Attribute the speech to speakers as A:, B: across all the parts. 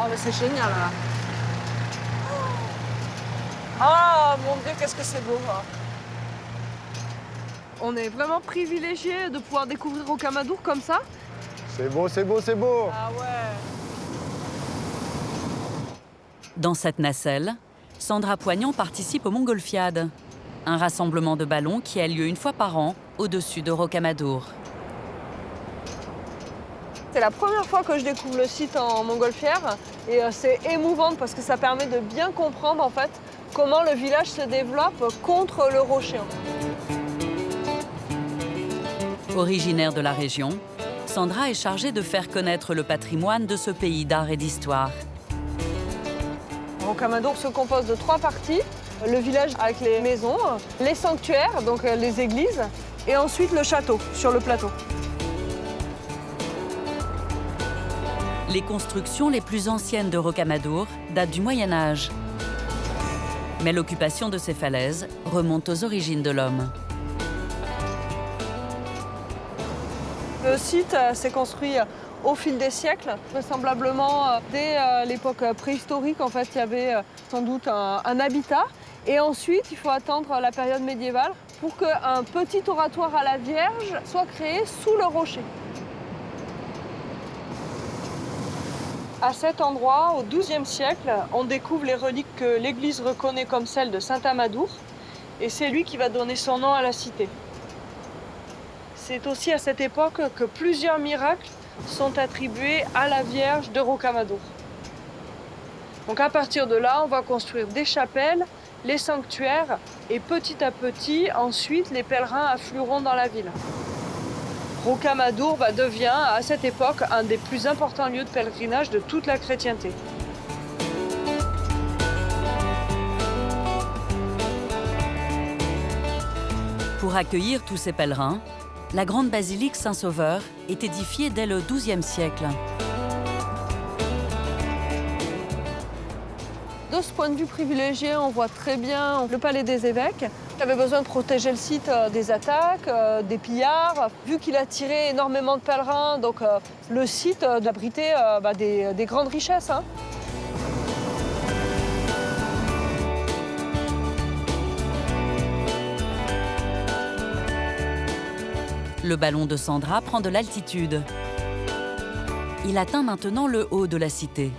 A: Oh, mais c'est génial, là. Ah, mon Dieu, qu'est-ce que c'est beau, hein. On est vraiment privilégiés de pouvoir découvrir Rocamadour comme ça.
B: C'est beau, c'est beau, c'est beau.
A: Ah ouais.
C: Dans cette nacelle, Sandra Poignant participe aux Montgolfiades, un rassemblement de ballons qui a lieu une fois par an au-dessus de Rocamadour.
A: C'est la première fois que je découvre le site en montgolfière et c'est émouvant parce que ça permet de bien comprendre en fait comment le village se développe contre le rocher.
C: Originaire de la région, Sandra est chargée de faire connaître le patrimoine de ce pays d'art et d'histoire.
A: Rocamadour se compose de 3 parties. Le village avec les maisons, les sanctuaires, donc les églises, et ensuite le château sur le plateau.
C: Les constructions les plus anciennes de Rocamadour datent du Moyen Âge. Mais l'occupation de ces falaises remonte aux origines de l'homme.
A: Le site s'est construit au fil des siècles. Vraisemblablement, dès l'époque préhistorique, en fait, il y avait sans doute un habitat. Et ensuite, il faut attendre la période médiévale pour qu'un petit oratoire à la Vierge soit créé sous le rocher. À cet endroit, au XIIe siècle, on découvre les reliques que l'Église reconnaît comme celles de saint Amadour. Et c'est lui qui va donner son nom à la cité. C'est aussi à cette époque que plusieurs miracles sont attribués à la Vierge de Rocamadour. Donc à partir de là, on va construire des chapelles, les sanctuaires et petit à petit, ensuite, les pèlerins afflueront dans la ville. Rocamadour devient à cette époque un des plus importants lieux de pèlerinage de toute la chrétienté.
C: Pour accueillir tous ces pèlerins, la grande basilique Saint-Sauveur est édifiée dès le XIIe siècle.
A: De ce point de vue privilégié, on voit très bien le palais des évêques. Il avait besoin de protéger le site des attaques, des pillards. Vu qu'il attirait énormément de pèlerins, donc le site abritait des grandes richesses. Hein.
C: Le ballon de Sandra prend de l'altitude. Il atteint maintenant le haut de la cité.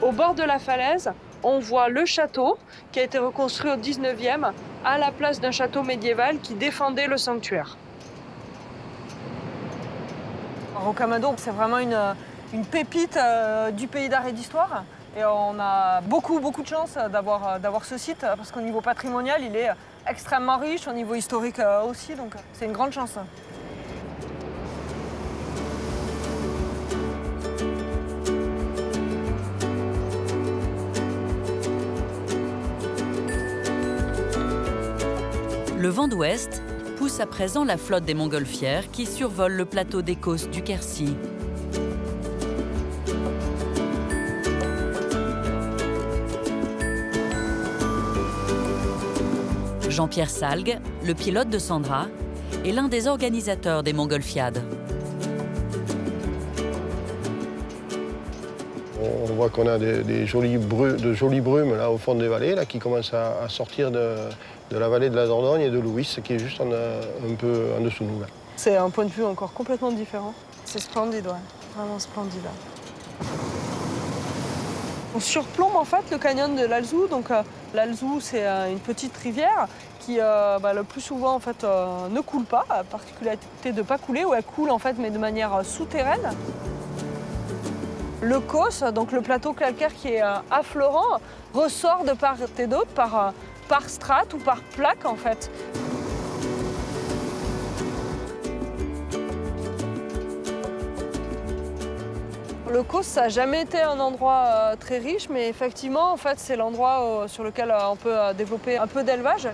A: Au bord de la falaise, on voit le château qui a été reconstruit au 19e à la place d'un château médiéval qui défendait le sanctuaire. Rocamadour, c'est vraiment une pépite du pays d'art et d'histoire. Et on a beaucoup de chance d'avoir ce site parce qu'au niveau patrimonial, il est extrêmement riche, au niveau historique aussi, donc c'est une grande chance.
C: Le vent d'ouest pousse à présent la flotte des montgolfières qui survole le plateau des Causses du Quercy. Jean-Pierre Salgue, le pilote de Sandra, est l'un des organisateurs des Montgolfiades.
B: On voit qu'on a de jolies brumes là, au fond des vallées là, qui commencent à sortir de la vallée de la Dordogne et de l'Ouïsse, qui est juste un peu en dessous de nous. Là.
A: C'est un point de vue encore complètement différent. C'est splendide, ouais. Vraiment splendide. On surplombe en fait le canyon de l'Alzou. Donc l'Alzou, c'est une petite rivière qui le plus souvent en fait ne coule pas, à particularité de ne pas couler, où elle coule en fait mais de manière souterraine. Le Causse, donc le plateau calcaire qui est affleurant, ressort de part et d'autre par strate ou par plaque en fait. Le Causse, ça n'a jamais été un endroit très riche, mais effectivement, en fait, c'est l'endroit sur lequel on peut développer un peu d'élevage.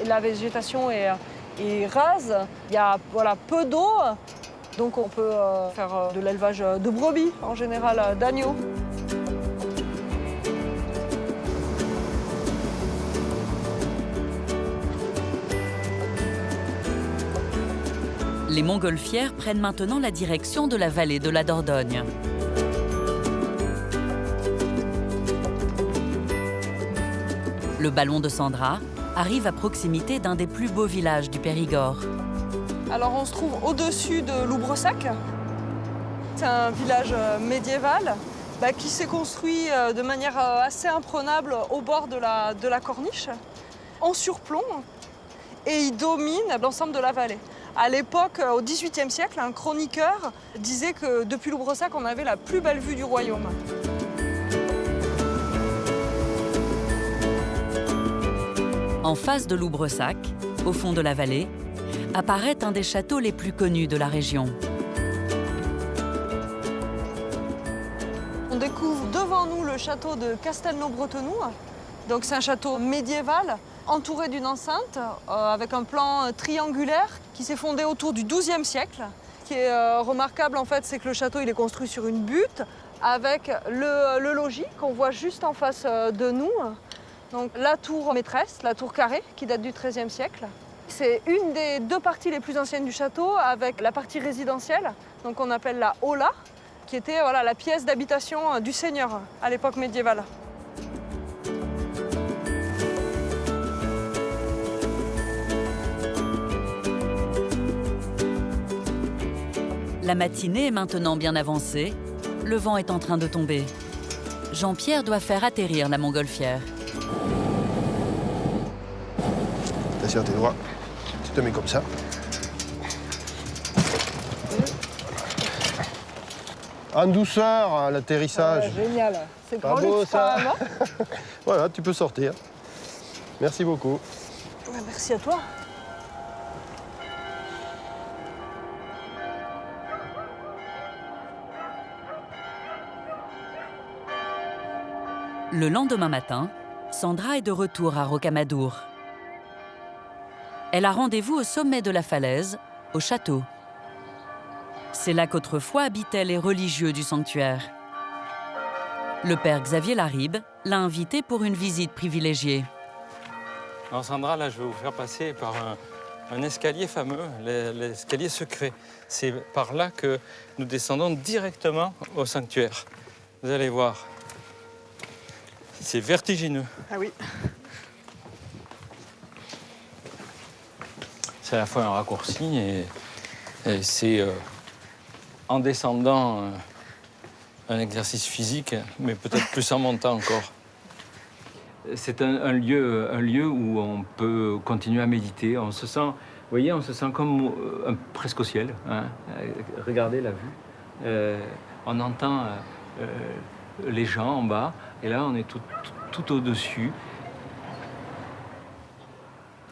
A: La végétation est rase, il y a peu d'eau, donc on peut faire de l'élevage de brebis, en général d'agneaux.
C: Les montgolfières prennent maintenant la direction de la vallée de la Dordogne. Le ballon de Sandra arrive à proximité d'un des plus beaux villages du Périgord.
A: Alors on se trouve au-dessus de Loubresac. C'est un village médiéval qui s'est construit de manière assez imprenable au bord de la corniche, en surplomb, et il domine l'ensemble de la vallée. À l'époque, au XVIIIe siècle, un chroniqueur disait que depuis Loubresac, on avait la plus belle vue du royaume.
C: En face de Loubresac, au fond de la vallée, apparaît un des châteaux les plus connus de la région.
A: On découvre devant nous le château de Castelnau-Bretenoux. Donc c'est un château médiéval entouré d'une enceinte avec un plan triangulaire qui s'est fondé autour du XIIe siècle. Ce qui est remarquable en fait, c'est que le château il est construit sur une butte avec le logis qu'on voit juste en face de nous. Donc la tour maîtresse, la tour carrée qui date du XIIIe siècle. C'est une des deux parties les plus anciennes du château avec la partie résidentielle, donc on appelle la Aula, qui était la pièce d'habitation du seigneur à l'époque médiévale.
C: La matinée est maintenant bien avancée, le vent est en train de tomber. Jean-Pierre doit faire atterrir la montgolfière.
B: Attention, t'es droit. Tu te mets comme ça. En douceur, à l'atterrissage.
A: Génial, c'est
B: Pas
A: grand
B: beau,
A: luxe
B: ça.
A: quand même, hein.
B: Voilà, tu peux sortir. Merci beaucoup.
A: Merci à toi.
C: Le lendemain matin, Sandra est de retour à Rocamadour. Elle a rendez-vous au sommet de la falaise, au château. C'est là qu'autrefois habitaient les religieux du sanctuaire. Le père Xavier Laribe l'a invité pour une visite privilégiée.
D: Alors Sandra, là, je vais vous faire passer par un escalier fameux, l'escalier secret. C'est par là que nous descendons directement au sanctuaire. Vous allez voir. C'est vertigineux.
A: Ah oui.
D: C'est à la fois un raccourci et c'est en descendant un exercice physique, mais peut-être plus en montant encore. C'est un lieu où on peut continuer à méditer. On se sent, vous voyez, on se sent comme presque au ciel. Hein. Regardez la vue. On entend les gens en bas, et là on est tout au-dessus.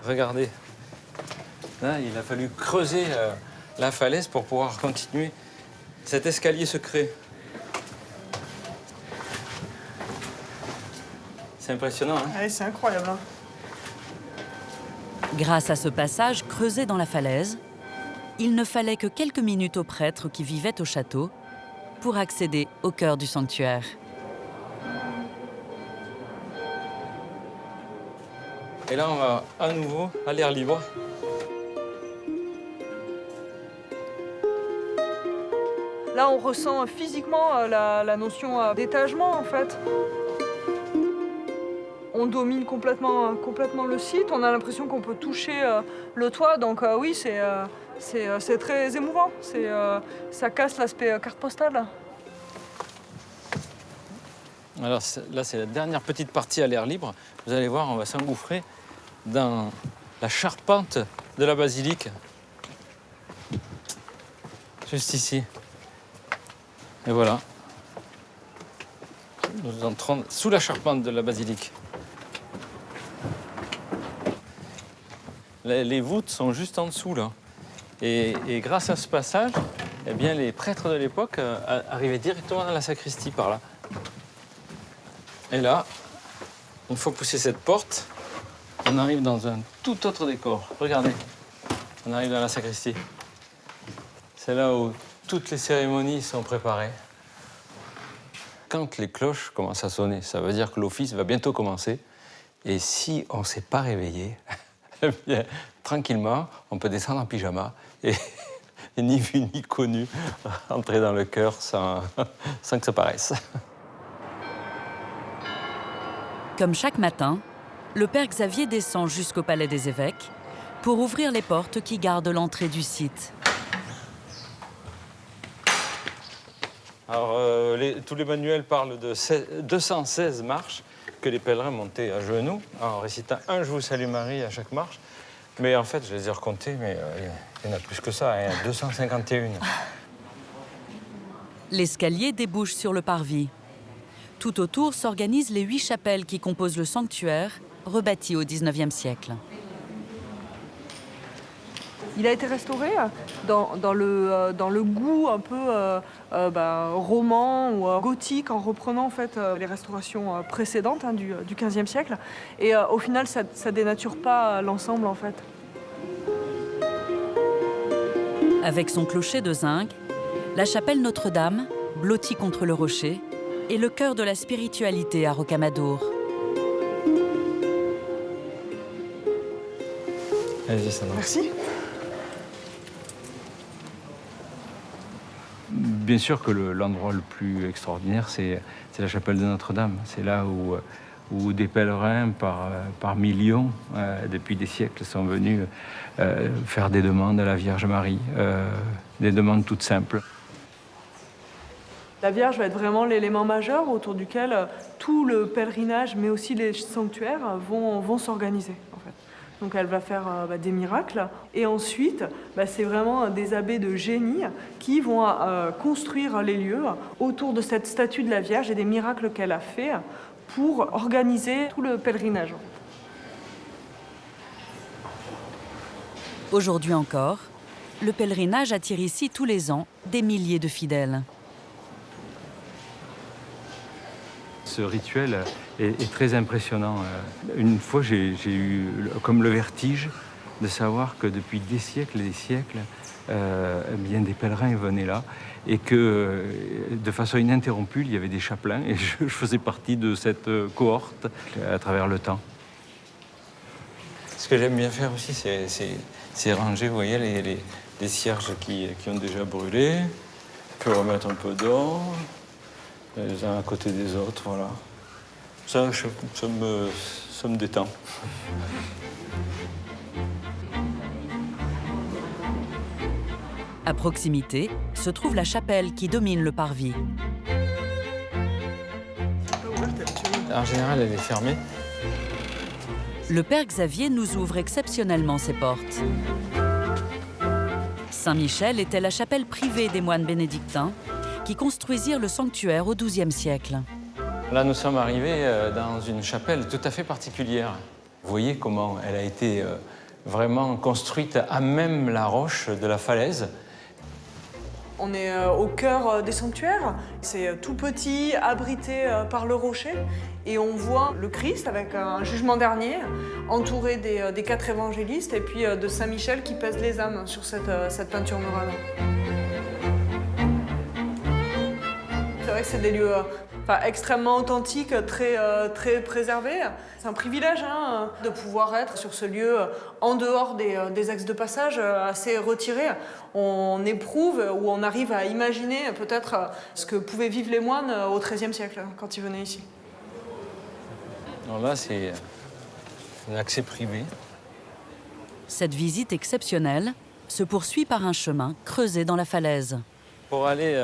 D: Regardez. Là, il a fallu creuser la falaise pour pouvoir continuer cet escalier secret. C'est impressionnant, hein?
A: Ouais, c'est incroyable. Hein.
C: Grâce à ce passage creusé dans la falaise, il ne fallait que quelques minutes aux prêtres qui vivaient au château pour accéder au cœur du sanctuaire.
D: Et là, on va à nouveau à l'air libre.
A: Là, on ressent physiquement la notion d'étagement, en fait. On domine complètement le site. On a l'impression qu'on peut toucher le toit. Donc oui, c'est très émouvant. Ça casse l'aspect carte postale.
D: Alors là, c'est la dernière petite partie à l'air libre. Vous allez voir, on va s'engouffrer dans la charpente de la basilique. Juste ici. Et voilà. Nous entrons sous la charpente de la basilique. Les voûtes sont juste en dessous, là. Et grâce à ce passage, eh bien, les prêtres de l'époque arrivaient directement dans la sacristie par là. Et là, une fois poussé cette porte, on arrive dans un tout autre décor. Regardez, on arrive dans la sacristie. C'est là où toutes les cérémonies sont préparées. Quand les cloches commencent à sonner, ça veut dire que l'office va bientôt commencer. Et si on ne s'est pas réveillé, eh bien, tranquillement, on peut descendre en pyjama et ni vu ni connu rentrer dans le chœur sans que ça paraisse.
C: Comme chaque matin, le père Xavier descend jusqu'au palais des évêques pour ouvrir les portes qui gardent l'entrée du site.
D: Alors, tous les manuels parlent de 216 marches que les pèlerins montaient à genoux, en récitant un « Je vous salue Marie » à chaque marche. Mais en fait, je les ai recomptés, mais il y en a plus que ça, hein, 251.
C: L'escalier débouche sur le parvis. Tout autour s'organisent les 8 chapelles qui composent le sanctuaire, rebâti au XIXe siècle.
A: Il a été restauré dans le goût un peu roman ou gothique, en reprenant en fait les restaurations précédentes du XVe siècle. Et au final, ça dénature pas l'ensemble en fait.
C: Avec son clocher de zinc, la chapelle Notre-Dame, blottie contre le rocher, est le cœur de la spiritualité à Rocamadour.
D: Allez-y, Sandra.
A: Merci.
D: Bien sûr que l'endroit le plus extraordinaire, c'est la chapelle de Notre-Dame. C'est là où des pèlerins par millions, depuis des siècles, sont venus faire des demandes à la Vierge Marie, des demandes toutes simples.
A: La Vierge va être vraiment l'élément majeur autour duquel tout le pèlerinage, mais aussi les sanctuaires, vont s'organiser. En fait. Donc elle va faire des miracles. Et ensuite, c'est vraiment des abbés de génie qui vont construire les lieux autour de cette statue de la Vierge et des miracles qu'elle a fait pour organiser tout le pèlerinage.
C: Aujourd'hui encore, le pèlerinage attire ici tous les ans des milliers de fidèles.
D: Ce rituel est très impressionnant. Une fois, j'ai eu comme le vertige de savoir que depuis des siècles et des siècles, bien des pèlerins venaient là et que de façon ininterrompue, il y avait des chapelains et je faisais partie de cette cohorte à travers le temps. Ce que j'aime bien faire aussi, c'est ranger, vous voyez, les cierges qui ont déjà brûlé. On peut remettre un peu d'or. Les uns à côté des autres, voilà. Ça me détend.
C: À proximité se trouve la chapelle qui domine le parvis.
D: En général, elle est fermée.
C: Le père Xavier nous ouvre exceptionnellement ses portes. Saint-Michel était la chapelle privée des moines bénédictins qui construisirent le sanctuaire au XIIe siècle.
D: Là, nous sommes arrivés dans une chapelle tout à fait particulière. Vous voyez comment elle a été vraiment construite à même la roche de la falaise.
A: On est au cœur des sanctuaires. C'est tout petit, abrité par le rocher. Et on voit le Christ avec un jugement dernier, entouré des 4 évangélistes et puis de Saint-Michel qui pèse les âmes sur cette peinture murale. C'est vrai que c'est des lieux extrêmement authentiques, très préservés. C'est un privilège de pouvoir être sur ce lieu en dehors des axes de passage, assez retirés. On éprouve ou on arrive à imaginer peut-être ce que pouvaient vivre les moines au XIIIe siècle quand ils venaient ici.
D: Alors là, c'est un accès privé.
C: Cette visite exceptionnelle se poursuit par un chemin creusé dans la falaise.
D: Pour aller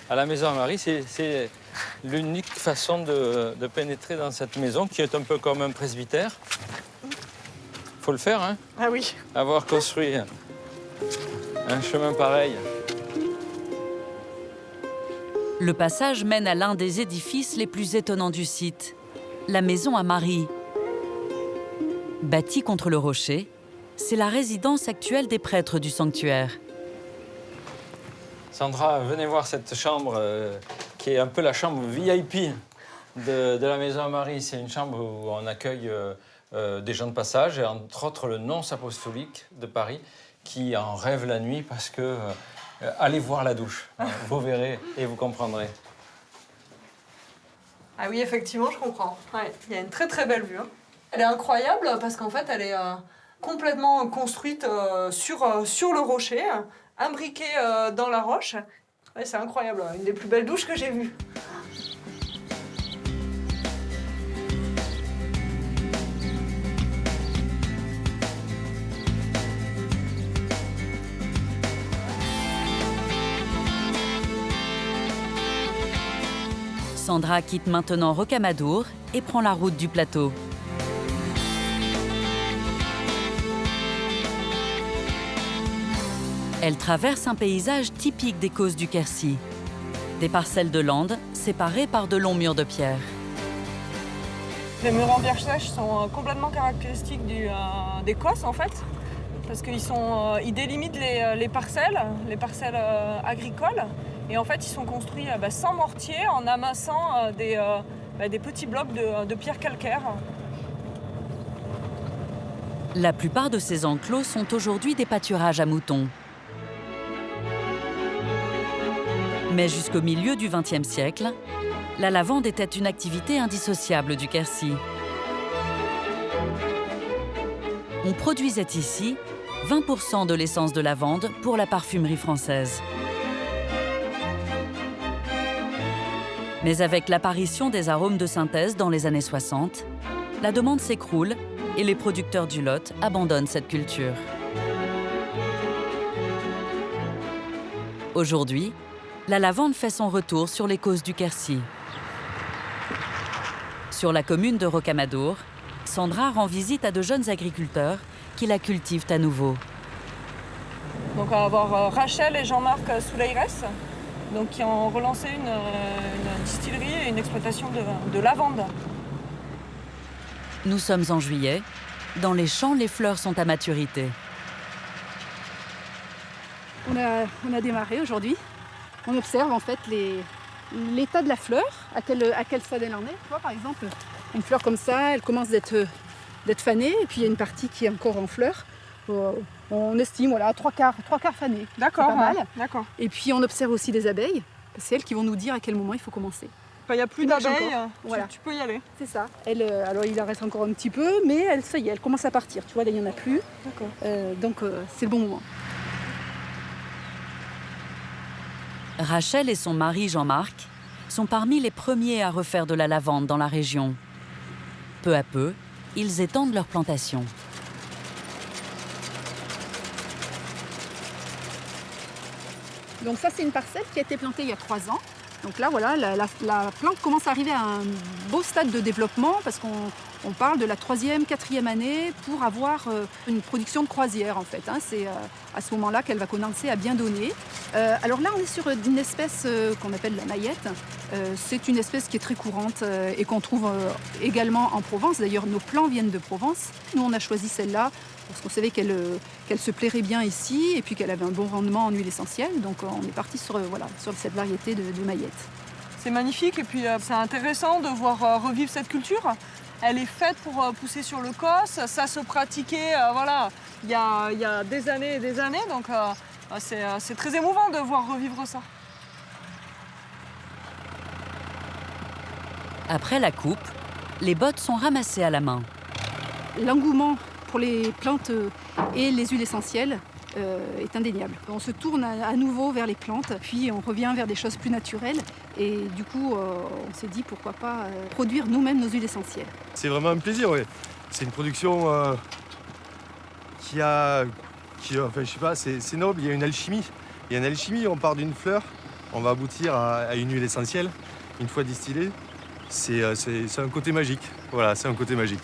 D: à la maison à Marie, c'est l'unique façon de pénétrer dans cette maison, qui est un peu comme un presbytère. Faut le faire, hein?
A: Ah oui.
D: Avoir construit un chemin pareil.
C: Le passage mène à l'un des édifices les plus étonnants du site, la maison à Marie. Bâtie contre le rocher, c'est la résidence actuelle des prêtres du sanctuaire.
D: Sandra, venez voir cette chambre qui est un peu la chambre VIP de la maison à Marie. C'est une chambre où on accueille des gens de passage, et entre autres le nonce apostolique de Paris, qui en rêve la nuit parce que... allez voir la douche, vous verrez et vous comprendrez.
A: Ah oui, effectivement, je comprends. Ouais, il y a une très belle vue. Elle est incroyable parce qu'en fait, elle est complètement construite sur le rocher, imbriquée dans la roche. Ouais, c'est incroyable, une des plus belles douches que j'ai vues.
C: Sandra quitte maintenant Rocamadour et prend la route du plateau. Elle traverse un paysage typique des Causses du Quercy. Des parcelles de landes séparées par de longs murs de pierre.
A: Les murs en pierre sèche sont complètement caractéristiques des Causses en fait, parce qu'ils délimitent les parcelles agricoles, et en fait ils sont construits sans mortier en amassant des petits blocs de pierre calcaire.
C: La plupart de ces enclos sont aujourd'hui des pâturages à moutons. Mais jusqu'au milieu du XXe siècle, la lavande était une activité indissociable du Quercy. On produisait ici 20% de l'essence de lavande pour la parfumerie française. Mais avec l'apparition des arômes de synthèse dans les années 60, la demande s'écroule et les producteurs du Lot abandonnent cette culture. Aujourd'hui, la lavande fait son retour sur les Causses du Quercy. Sur la commune de Rocamadour, Sandra rend visite à de jeunes agriculteurs qui la cultivent à nouveau.
A: Donc on va avoir Rachel et Jean-Marc Soulaires, donc qui ont relancé une distillerie et une exploitation de lavande.
C: Nous sommes en juillet. Dans les champs, les fleurs sont à maturité.
E: On a démarré aujourd'hui. On observe en fait l'état de la fleur, à quel stade elle en est. Tu vois, par exemple, une fleur comme ça, elle commence d'être fanée, et puis il y a une partie qui est encore en fleur. On estime trois quarts fanée.
A: D'accord,
E: c'est pas mal.
A: D'accord.
E: Et puis on observe aussi des abeilles. C'est elles qui vont nous dire à quel moment il faut commencer.
A: Quand il n'y a plus
E: Il marche
A: d'abeilles,
E: encore. Voilà.
A: tu peux y aller.
E: C'est ça. Alors il en reste encore un petit peu, mais ça y est, elle commence à partir. Tu vois, là il n'y en a plus.
A: D'accord.
E: Donc c'est le bon moment.
C: Rachel et son mari Jean-Marc sont parmi les premiers à refaire de la lavande dans la région. Peu à peu, ils étendent leur plantation.
E: Donc ça, c'est une parcelle qui a été plantée il y a 3 ans. Donc là, voilà, la plante commence à arriver à un beau stade de développement parce qu'on parle de la 3e, 4e année pour avoir une production de croisière en fait. C'est à ce moment-là qu'elle va commencer à bien donner. Alors là, on est sur une espèce qu'on appelle la maillette. C'est une espèce qui est très courante et qu'on trouve également en Provence. D'ailleurs, nos plants viennent de Provence. Nous, on a choisi celle-là parce qu'on savait qu'elle se plairait bien ici et puis qu'elle avait un bon rendement en huile essentielle. Donc on est parti sur cette variété de maillette.
A: C'est magnifique et puis c'est intéressant de voir revivre cette culture. Elle est faite pour pousser sur le Causse. Ça se pratiquait il y a des années et des années. Donc c'est très émouvant de voir revivre ça.
C: Après la coupe, les bottes sont ramassées à la main.
E: L'engouement pour les plantes et les huiles essentielles est indéniable. On se tourne à nouveau vers les plantes, puis on revient vers des choses plus naturelles. Et du coup, on s'est dit pourquoi pas produire nous-mêmes nos huiles essentielles.
F: C'est vraiment un plaisir, oui. C'est une production enfin, je sais pas, c'est noble. Il y a une alchimie. On part d'une fleur, on va aboutir à une huile essentielle. Une fois distillée, c'est un côté magique. Voilà, c'est un côté magique.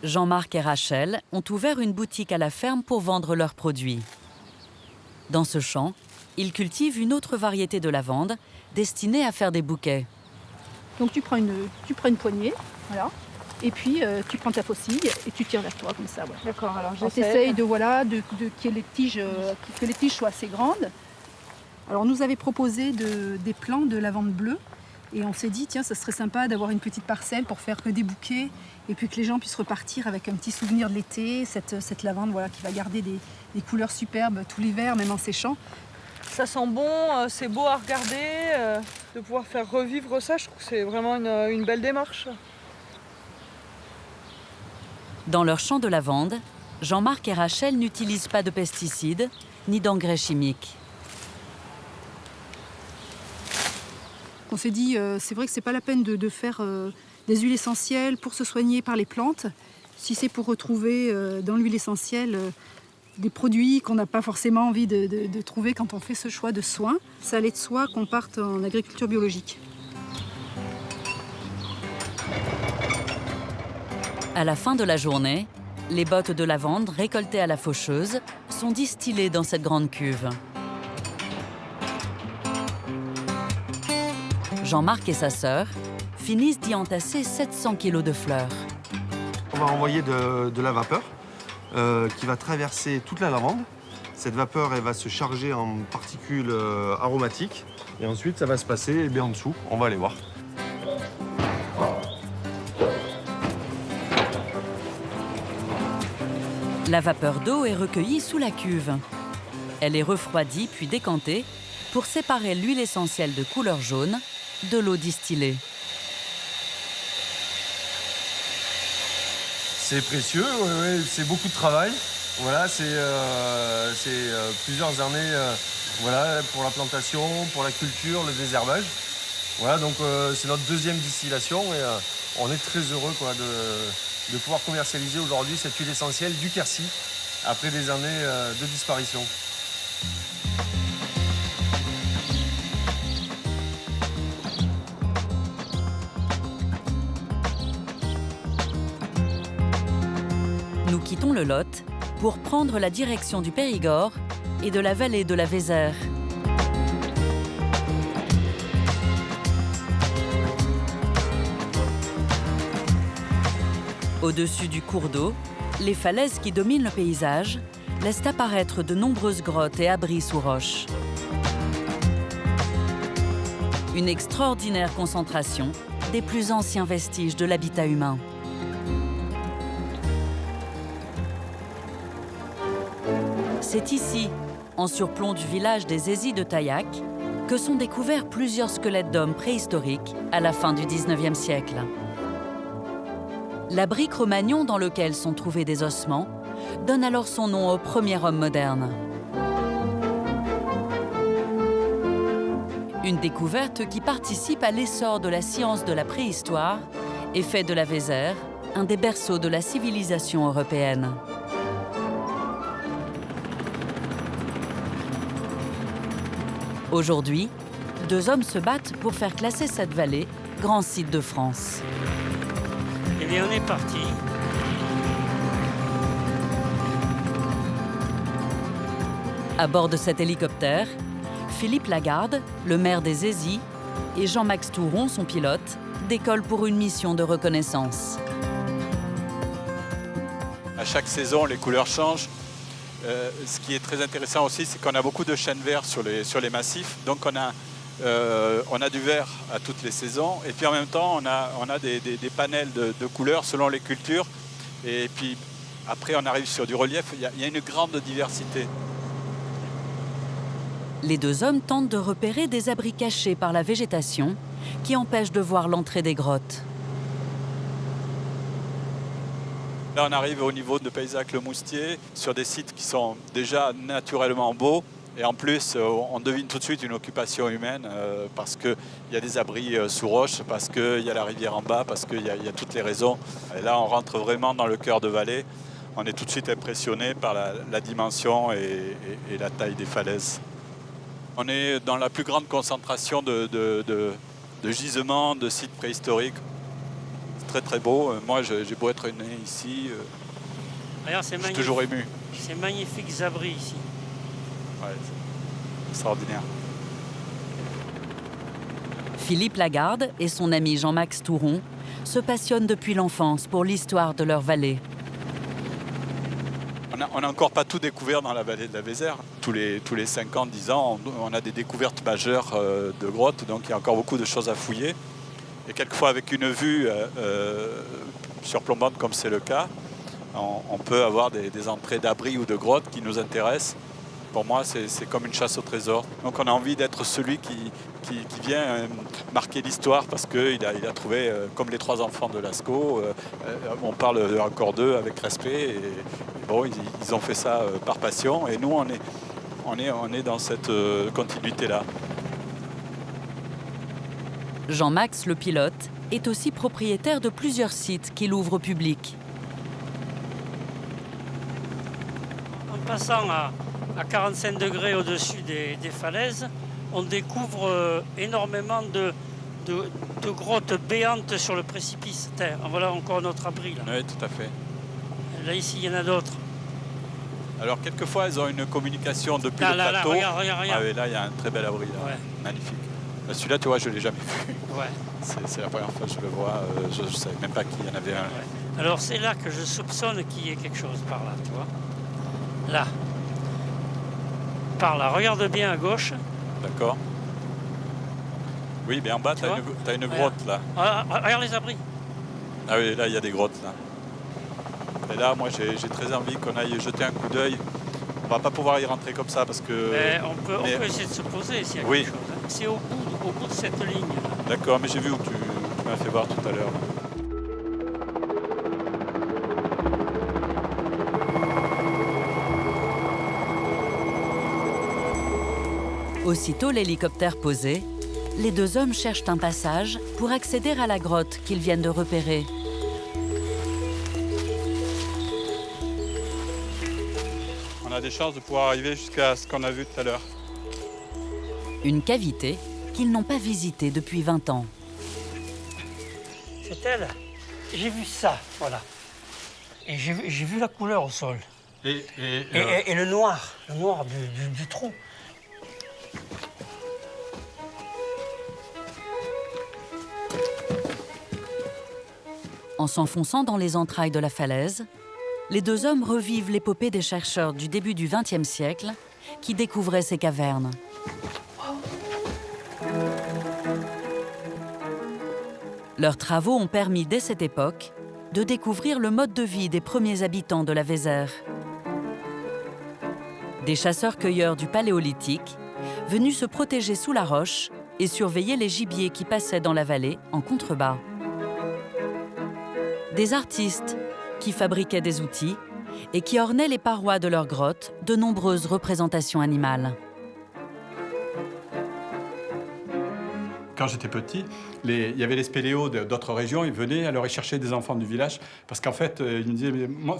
C: Jean-Marc et Rachel ont ouvert une boutique à la ferme pour vendre leurs produits. Dans ce champ, ils cultivent une autre variété de lavande destinée à faire des bouquets.
E: Donc tu prends une poignée, voilà, et puis tu prends ta faucille et tu tires vers toi comme ça. Voilà.
A: D'accord, alors
E: On essaye que les tiges soient assez grandes. Alors on nous avait proposé des plants de lavande bleue. Et on s'est dit, tiens, ça serait sympa d'avoir une petite parcelle pour faire que des bouquets et puis que les gens puissent repartir avec un petit souvenir de l'été, cette lavande qui va garder des couleurs superbes tout l'hiver, même en séchant.
A: Ça sent bon, c'est beau à regarder, de pouvoir faire revivre ça, je trouve que c'est vraiment une belle démarche.
C: Dans leur champ de lavande, Jean-Marc et Rachel n'utilisent pas de pesticides ni d'engrais chimiques.
E: On s'est dit, c'est vrai que c'est pas la peine de faire des huiles essentielles pour se soigner par les plantes. Si c'est pour retrouver dans l'huile essentielle des produits qu'on n'a pas forcément envie de trouver quand on fait ce choix de soins. Ça allait de soi qu'on parte en agriculture biologique.
C: À la fin de la journée, les bottes de lavande récoltées à la faucheuse sont distillées dans cette grande cuve. Jean-Marc et sa sœur finissent d'y entasser 700 kilos de fleurs.
F: On va envoyer de la vapeur qui va traverser toute la lavande. Cette vapeur, elle va se charger en particules aromatiques. Et ensuite, ça va se passer en dessous. On va aller voir.
C: La vapeur d'eau est recueillie sous la cuve. Elle est refroidie puis décantée pour séparer l'huile essentielle de couleur jaune de l'eau distillée.
F: C'est précieux, c'est beaucoup de travail. Voilà, c'est plusieurs années voilà, pour la plantation, pour la culture, le désherbage. Voilà, donc c'est notre deuxième distillation et on est très heureux de pouvoir commercialiser aujourd'hui cette huile essentielle du Quercy après des années de disparition.
C: Nous quittons le Lot pour prendre la direction du Périgord et de la vallée de la Vézère. Au-dessus du cours d'eau, les falaises qui dominent le paysage laissent apparaître de nombreuses grottes et abris sous roches. Une extraordinaire concentration des plus anciens vestiges de l'habitat humain. C'est ici, en surplomb du village des Aisies de Taillac, que sont découverts plusieurs squelettes d'hommes préhistoriques à la fin du XIXe siècle. L'abri Cro-Magnon dans lequel sont trouvés des ossements donne alors son nom au premier homme moderne. Une découverte qui participe à l'essor de la science de la préhistoire et fait de la Vézère un des berceaux de la civilisation européenne. Aujourd'hui, 2 hommes se battent pour faire classer cette vallée grand site de France.
G: Eh bien, on est parti.
C: À bord de cet hélicoptère, Philippe Lagarde, le maire des Aisies, et Jean-Max Touron, son pilote, décollent pour une mission de reconnaissance.
H: À chaque saison, les couleurs changent. Ce qui est très intéressant aussi, c'est qu'on a beaucoup de chênes verts sur les massifs. Donc on a du vert à toutes les saisons. Et puis en même temps, on a des panels de couleurs selon les cultures. Et puis après, on arrive sur du relief. Il y a une grande diversité.
C: Les 2 hommes tentent de repérer des abris cachés par la végétation qui empêchent de voir l'entrée des grottes.
H: Là, on arrive au niveau de Payzac-le-Moustier, sur des sites qui sont déjà naturellement beaux. Et en plus, on devine tout de suite une occupation humaine parce qu'il y a des abris sous roche, parce qu'il y a la rivière en bas, parce qu'il y a toutes les raisons. Et là, on rentre vraiment dans le cœur de vallée. On est tout de suite impressionné par la dimension et la taille des falaises. On est dans la plus grande concentration de gisements, de sites préhistoriques. Très très beau. Moi, j'ai beau être né ici,
G: Regarde,
H: je suis toujours ému.
G: C'est magnifiques abris ici.
H: Ouais, c'est extraordinaire.
C: Philippe Lagarde et son ami Jean-Max Touron se passionnent depuis l'enfance pour l'histoire de leur vallée.
H: On n'a encore pas tout découvert dans la vallée de la Vézère. Tous les 5 ans, 10 ans, on a des découvertes majeures de grottes, donc il y a encore beaucoup de choses à fouiller. Et quelquefois, avec une vue surplombante, comme c'est le cas, on peut avoir des entrées d'abris ou de grottes qui nous intéressent. Pour moi, c'est comme une chasse au trésor. Donc on a envie d'être celui qui vient marquer l'histoire parce qu'il a trouvé, comme les 3 enfants de Lascaux, on parle encore d'eux avec respect. Et bon, ils ont fait ça par passion. Et nous, on est dans cette continuité-là.
C: Jean-Max, le pilote, est aussi propriétaire de plusieurs sites qu'il ouvre au public.
G: passant à 45 degrés au-dessus des falaises, on découvre énormément de grottes béantes sur le précipice. Voilà encore notre abri. Là.
H: Oui, tout à fait.
G: Là, ici, il y en a d'autres.
H: Alors, quelquefois, ils ont une communication depuis
G: Là,
H: le
G: là,
H: plateau.
G: regarde.
H: Ah oui, là, il y a un très bel abri. Là.
G: Ouais.
H: Magnifique. Celui-là, tu vois, je ne l'ai jamais vu.
G: Ouais.
H: C'est la première fois que je le vois. Je ne savais même pas qu'il y en avait un.
G: Ouais. Alors, c'est là que je soupçonne qu'il y ait quelque chose par là, tu vois. Là. Par là. Regarde bien à gauche.
H: D'accord. Oui, mais en bas, tu as une grotte, là.
G: Regarde les abris.
H: Ah oui, là, il y a des grottes, là. Et là, moi, j'ai très envie qu'on aille jeter un coup d'œil. On va pas pouvoir y rentrer comme ça parce que...
G: On peut essayer de se poser s'il y a quelque chose. Hein. C'est au bout de cette ligne.
H: D'accord, mais j'ai vu où tu m'as fait voir tout à l'heure.
C: Aussitôt l'hélicoptère posé, les deux hommes cherchent un passage pour accéder à la grotte qu'ils viennent de repérer.
H: On a des chances de pouvoir arriver jusqu'à ce qu'on a vu tout à l'heure.
C: Une cavité qu'ils n'ont pas visitée depuis 20 ans.
G: C'est elle. J'ai vu ça, voilà. Et j'ai vu la couleur au sol. Et le noir du trou.
C: En s'enfonçant dans les entrailles de la falaise, les deux hommes revivent l'épopée des chercheurs du début du XXe siècle qui découvraient ces cavernes. Leurs travaux ont permis dès cette époque de découvrir le mode de vie des premiers habitants de la Vézère. Des chasseurs-cueilleurs du Paléolithique, venus se protéger sous la roche et surveiller les gibiers qui passaient dans la vallée en contrebas. Des artistes qui fabriquaient des outils et qui ornaient les parois de leurs grottes de nombreuses représentations animales.
I: Quand j'étais petit, il y avait les spéléos d'autres régions, ils venaient, alors ils cherchaient des enfants du village, parce qu'en fait, ils me disaient,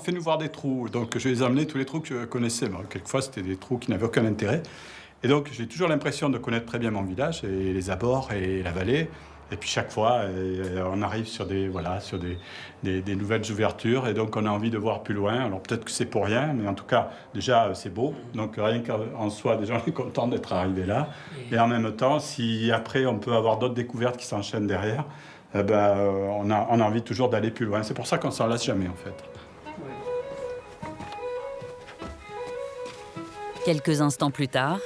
I: fais-nous voir des trous. Donc je les emmenais tous les trous que je connaissais. Bon, quelquefois, c'était des trous qui n'avaient aucun intérêt. Et donc, j'ai toujours l'impression de connaître très bien mon village, et les abords et la vallée. Et puis chaque fois, on arrive sur des nouvelles ouvertures, et donc on a envie de voir plus loin. Alors peut-être que c'est pour rien, mais en tout cas, déjà, c'est beau. Donc rien qu'en soi, déjà, on est content d'être arrivé là. Et en même temps, si après, on peut avoir d'autres découvertes qui s'enchaînent derrière, on a envie toujours d'aller plus loin. C'est pour ça qu'on ne s'en lasse jamais, en fait.
C: Quelques instants plus tard,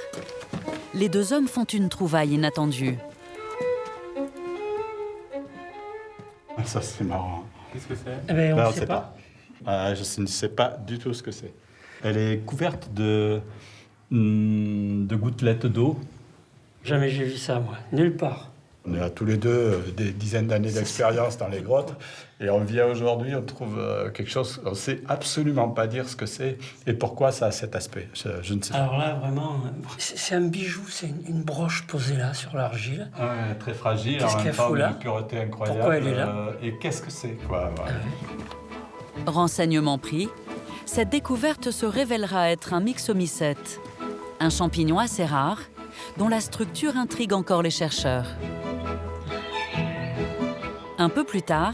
C: les deux hommes font une trouvaille inattendue.
I: Ça, c'est marrant.
G: Qu'est-ce que c'est? Eh bien, on ne sait pas.
I: Je ne sais pas du tout ce que c'est. Elle est couverte de gouttelettes d'eau.
G: Jamais j'ai vu ça, moi. Nulle part.
I: On a tous les deux des dizaines d'années d'expérience dans les grottes. Et on vient aujourd'hui, on trouve quelque chose, on ne sait absolument pas dire ce que c'est et pourquoi ça a cet aspect. Je ne sais pas.
G: Alors là, vraiment, c'est un bijou, c'est une broche posée là, sur l'argile.
I: Ouais, très fragile,
G: qu'est-ce
I: en même temps,
G: là
I: d'une pureté incroyable.
G: Pourquoi elle est là
I: et qu'est-ce que c'est, quoi, voilà.
C: Renseignement pris, cette découverte se révélera être un myxomycète, un champignon assez rare, dont la structure intrigue encore les chercheurs. Un peu plus tard,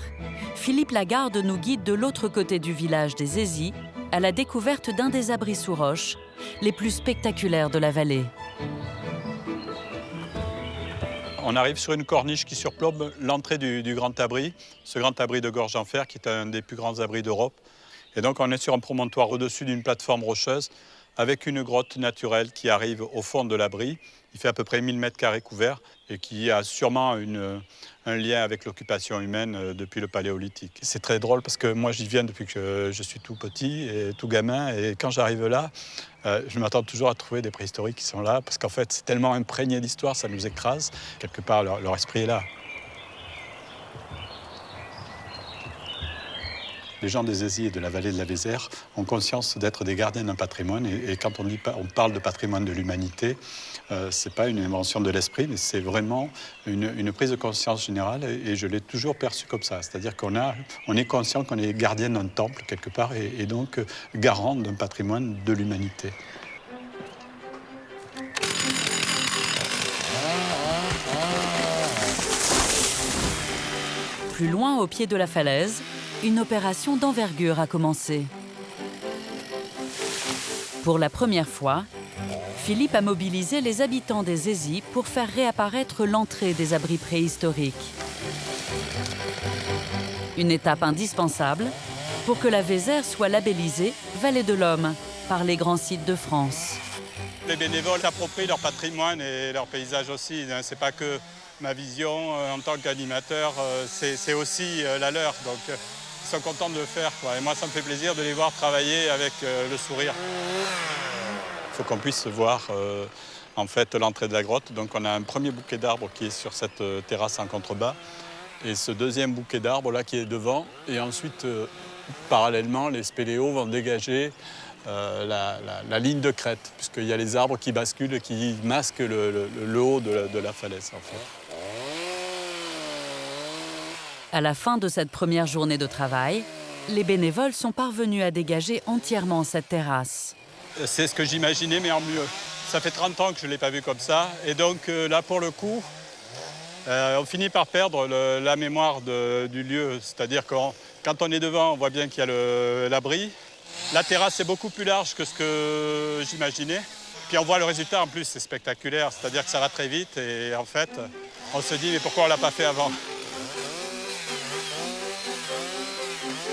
C: Philippe Lagarde nous guide de l'autre côté du village des Hésies à la découverte d'un des abris sous roche les plus spectaculaires de la vallée.
H: On arrive sur une corniche qui surplombe l'entrée du grand abri, ce grand abri de Gorge en Fer qui est un des plus grands abris d'Europe. Et donc on est sur un promontoire au-dessus d'une plateforme rocheuse avec une grotte naturelle qui arrive au fond de l'abri. Il fait à peu près 1000 m² couverts et qui a sûrement un lien avec l'occupation humaine depuis le Paléolithique. C'est très drôle parce que moi j'y viens depuis que je suis tout petit et tout gamin, et quand j'arrive là, je m'attends toujours à trouver des préhistoriques qui sont là parce qu'en fait c'est tellement imprégné d'histoire, ça nous écrase. Quelque part leur esprit est là.
I: Les gens des Aisies et de la vallée de la Vézère ont conscience d'être des gardiens d'un patrimoine. Et quand on parle de patrimoine de l'humanité, ce n'est pas une invention de l'esprit, mais c'est vraiment une prise de conscience générale. Et je l'ai toujours perçu comme ça. C'est-à-dire on est conscient qu'on est gardien d'un temple quelque part et donc garant d'un patrimoine de l'humanité.
C: Plus loin, au pied de la falaise, une opération d'envergure a commencé. Pour la première fois, Philippe a mobilisé les habitants des Aisies pour faire réapparaître l'entrée des abris préhistoriques. Une étape indispensable pour que la Vézère soit labellisée Vallée de l'Homme par les grands sites de France.
I: Les bénévoles s'approprient leur patrimoine et leur paysage aussi. C'est pas que ma vision en tant qu'animateur, c'est aussi la leur. Donc ils sont contents de le faire, quoi. Et moi, ça me fait plaisir de les voir travailler avec le sourire. Il faut qu'on puisse voir en fait l'entrée de la grotte. Donc on a un premier bouquet d'arbres qui est sur cette terrasse en contrebas. Et ce deuxième bouquet d'arbres là qui est devant. Et ensuite, parallèlement, les spéléos vont dégager la ligne de crête, puisqu'il y a les arbres qui basculent et qui masquent le haut de la falaise, en fait.
C: À la fin de cette première journée de travail, les bénévoles sont parvenus à dégager entièrement cette terrasse.
I: C'est ce que j'imaginais, mais en mieux. Ça fait 30 ans que je ne l'ai pas vu comme ça. Et donc là, pour le coup, on finit par perdre la mémoire du lieu. C'est-à-dire que quand on est devant, on voit bien qu'il y a l'abri. La terrasse est beaucoup plus large que ce que j'imaginais. Puis on voit le résultat en plus, c'est spectaculaire. C'est-à-dire que ça va très vite et en fait, on se dit mais pourquoi on ne l'a pas fait avant ?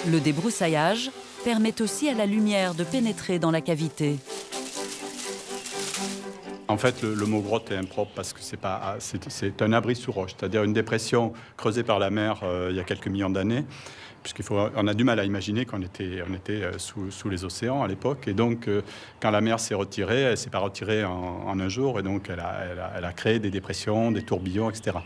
C: Le débroussaillage permet aussi à la lumière de pénétrer dans la cavité.
I: En fait, le mot grotte est impropre parce que c'est un abri sous roche, c'est-à-dire une dépression creusée par la mer il y a quelques millions d'années, puisqu'on a du mal à imaginer qu'on était sous les océans à l'époque. Et donc, quand la mer s'est retirée, elle ne s'est pas retirée en un jour, et donc elle a créé des dépressions, des tourbillons, etc.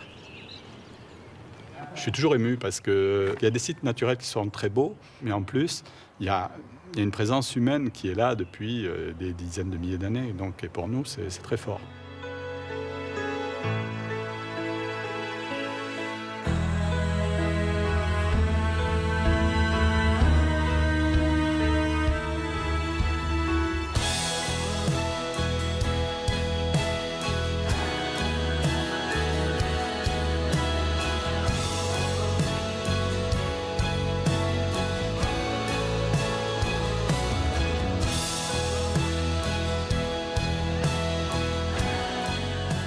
I: Je suis toujours ému parce qu'il y a des sites naturels qui sont très beaux, mais en plus, il y a une présence humaine qui est là depuis des dizaines de milliers d'années. Donc, et pour nous, c'est très fort.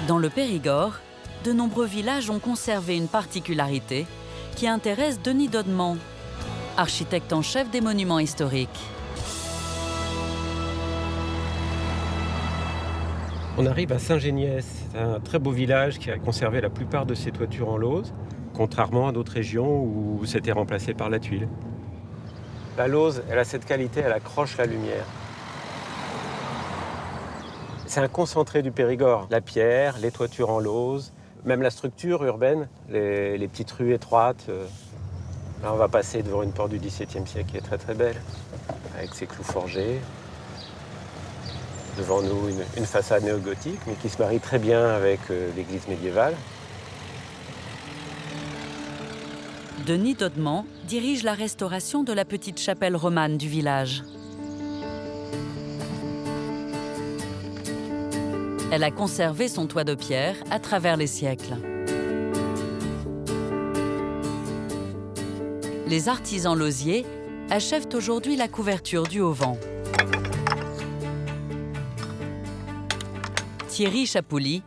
C: Dans le Périgord, de nombreux villages ont conservé une particularité qui intéresse Denis Dodement, architecte en chef des monuments historiques.
J: On arrive à Saint-Géniès, c'est un très beau village qui a conservé la plupart de ses toitures en lauze, contrairement à d'autres régions où c'était remplacé par la tuile. La lauze, elle a cette qualité, elle accroche la lumière. C'est un concentré du Périgord. La pierre, les toitures en lauze, même la structure urbaine, les petites rues étroites. Là, on va passer devant une porte du XVIIe siècle qui est très très belle, avec ses clous forgés. Devant nous, une façade néo-gothique, mais qui se marie très bien avec l'église médiévale.
C: Denis Dodement dirige la restauration de la petite chapelle romane du village. Elle a conservé son toit de pierre à travers les siècles. Les artisans lausiers achèvent aujourd'hui la couverture du auvent. Thierry Chapouli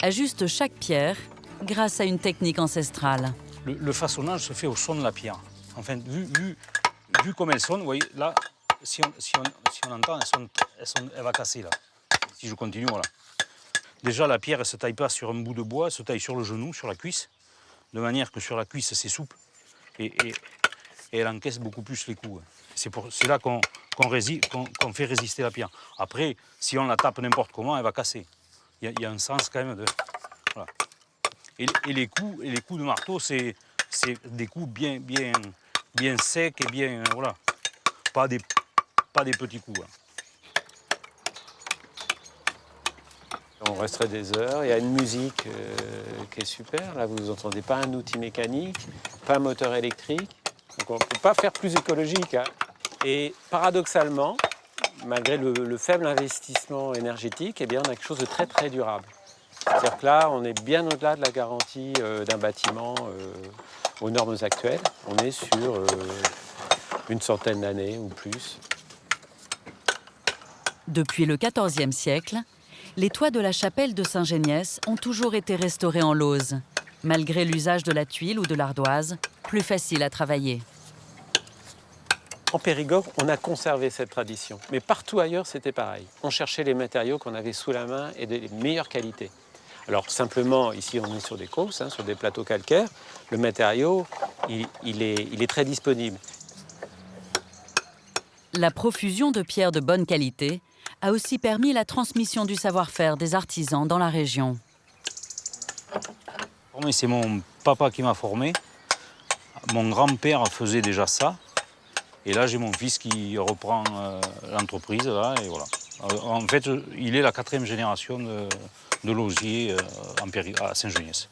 C: ajuste chaque pierre grâce à une technique ancestrale.
K: Le façonnage se fait au son de la pierre. Enfin, vu comme elle sonne, vous voyez, là, si on entend, elle va casser, là. Si je continue, voilà. Déjà, la pierre, elle ne se taille pas sur un bout de bois, elle se taille sur le genou, sur la cuisse, de manière que sur la cuisse, c'est souple. Et elle encaisse beaucoup plus les coups. C'est là qu'on fait résister la pierre. Après, si on la tape n'importe comment, elle va casser. Il y a un sens quand même de... Voilà. Et les coups de marteau, c'est des coups bien bien sec et bien, voilà, pas des petits coups. Hein.
J: On resterait des heures. Il y a une musique qui est super. Là, vous n'entendez pas un outil mécanique, pas un moteur électrique. Donc, on ne peut pas faire plus écologique. Hein. Et paradoxalement, malgré le faible investissement énergétique, eh bien, on a quelque chose de très, très durable. C'est-à-dire que là, on est bien au-delà de la garantie d'un bâtiment aux normes actuelles. On est sur une centaine d'années ou plus.
C: Depuis le XIVe siècle, les toits de la chapelle de Saint-Géniès ont toujours été restaurés en lauze, malgré l'usage de la tuile ou de l'ardoise, plus facile à travailler.
J: En Périgord, on a conservé cette tradition. Mais partout ailleurs, c'était pareil. On cherchait les matériaux qu'on avait sous la main et des meilleures qualités. Alors simplement, ici, on est sur des causses, hein, sur des plateaux calcaires. Le matériau, il est très disponible.
C: La profusion de pierres de bonne qualité a aussi permis la transmission du savoir-faire des artisans dans la région.
K: C'est mon papa qui m'a formé. Mon grand-père faisait déjà ça. Et là, j'ai mon fils qui reprend l'entreprise. Là, et voilà. En fait, il est la 4e génération de lausier à Saint-Géniès.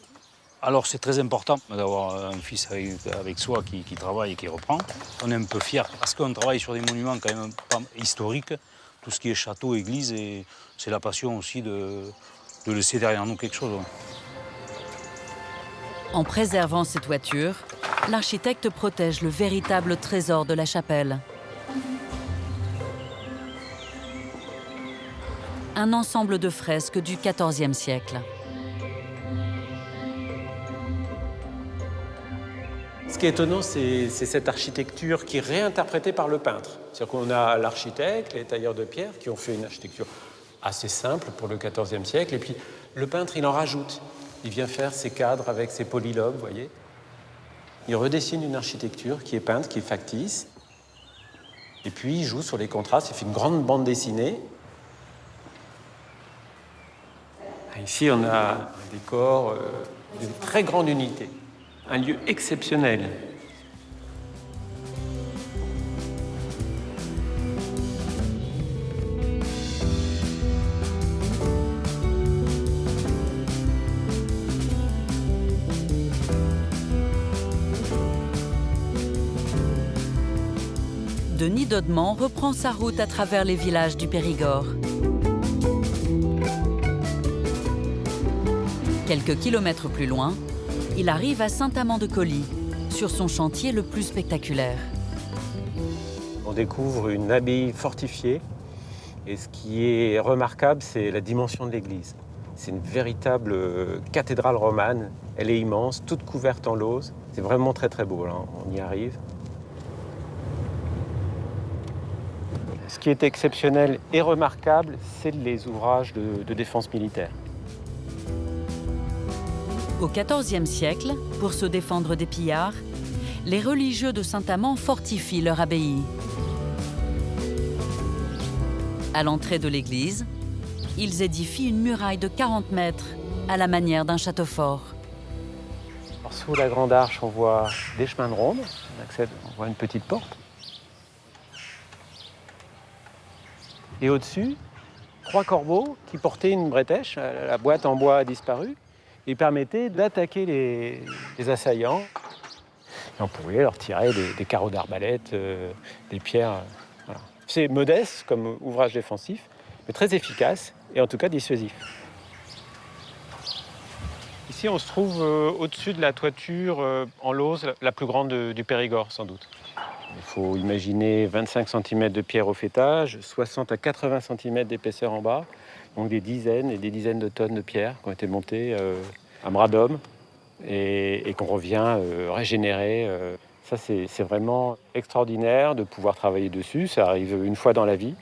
K: Alors, c'est très important d'avoir un fils avec soi qui travaille et qui reprend. On est un peu fiers parce qu'on travaille sur des monuments quand même pas historiques. Tout ce qui est château, église, et c'est la passion aussi de laisser derrière nous quelque chose.
C: En préservant ces toitures, l'architecte protège le véritable trésor de la chapelle. Un ensemble de fresques du XIVe siècle.
J: Ce qui est étonnant, c'est cette architecture qui est réinterprétée par le peintre. C'est-à-dire qu'on a l'architecte, les tailleurs de pierre qui ont fait une architecture assez simple pour le XIVe siècle. Et puis le peintre, il en rajoute. Il vient faire ses cadres avec ses polylobes, vous voyez. Il redessine une architecture qui est peinte, qui est factice. Et puis il joue sur les contrastes, il fait une grande bande dessinée. Ici, on a un décor d'une très grande unité. Un lieu exceptionnel.
C: Denis Dodement reprend sa route à travers les villages du Périgord. Quelques kilomètres plus loin, il arrive à Saint-Amand-de-Coly, sur son chantier le plus spectaculaire.
J: On découvre une abbaye fortifiée et ce qui est remarquable, c'est la dimension de l'église. C'est une véritable cathédrale romane. Elle est immense, toute couverte en lauze. C'est vraiment très très beau, là. On y arrive. Ce qui est exceptionnel et remarquable, c'est les ouvrages de défense militaire.
C: Au XIVe siècle, pour se défendre des pillards, les religieux de Saint-Amand fortifient leur abbaye. À l'entrée de l'église, ils édifient une muraille de 40 mètres, à la manière d'un château fort.
J: Alors, sous la grande arche, on voit des chemins de ronde. On voit une petite porte. Et au-dessus, 3 corbeaux qui portaient une bretèche. La boîte en bois a disparu. Et permettait d'attaquer les assaillants. Et on pouvait leur tirer des carreaux d'arbalète, des pierres. Voilà. C'est modeste comme ouvrage défensif, mais très efficace et en tout cas dissuasif. Ici, on se trouve au-dessus de la toiture en lauze, la plus grande du Périgord, sans doute. Il faut imaginer 25 cm de pierre au faîtage, 60 à 80 cm d'épaisseur en bas. Donc des dizaines et des dizaines de tonnes de pierres qui ont été montées à bras d'homme et qu'on revient régénérer. Ça, c'est vraiment extraordinaire de pouvoir travailler dessus. Ça arrive une fois dans la vie.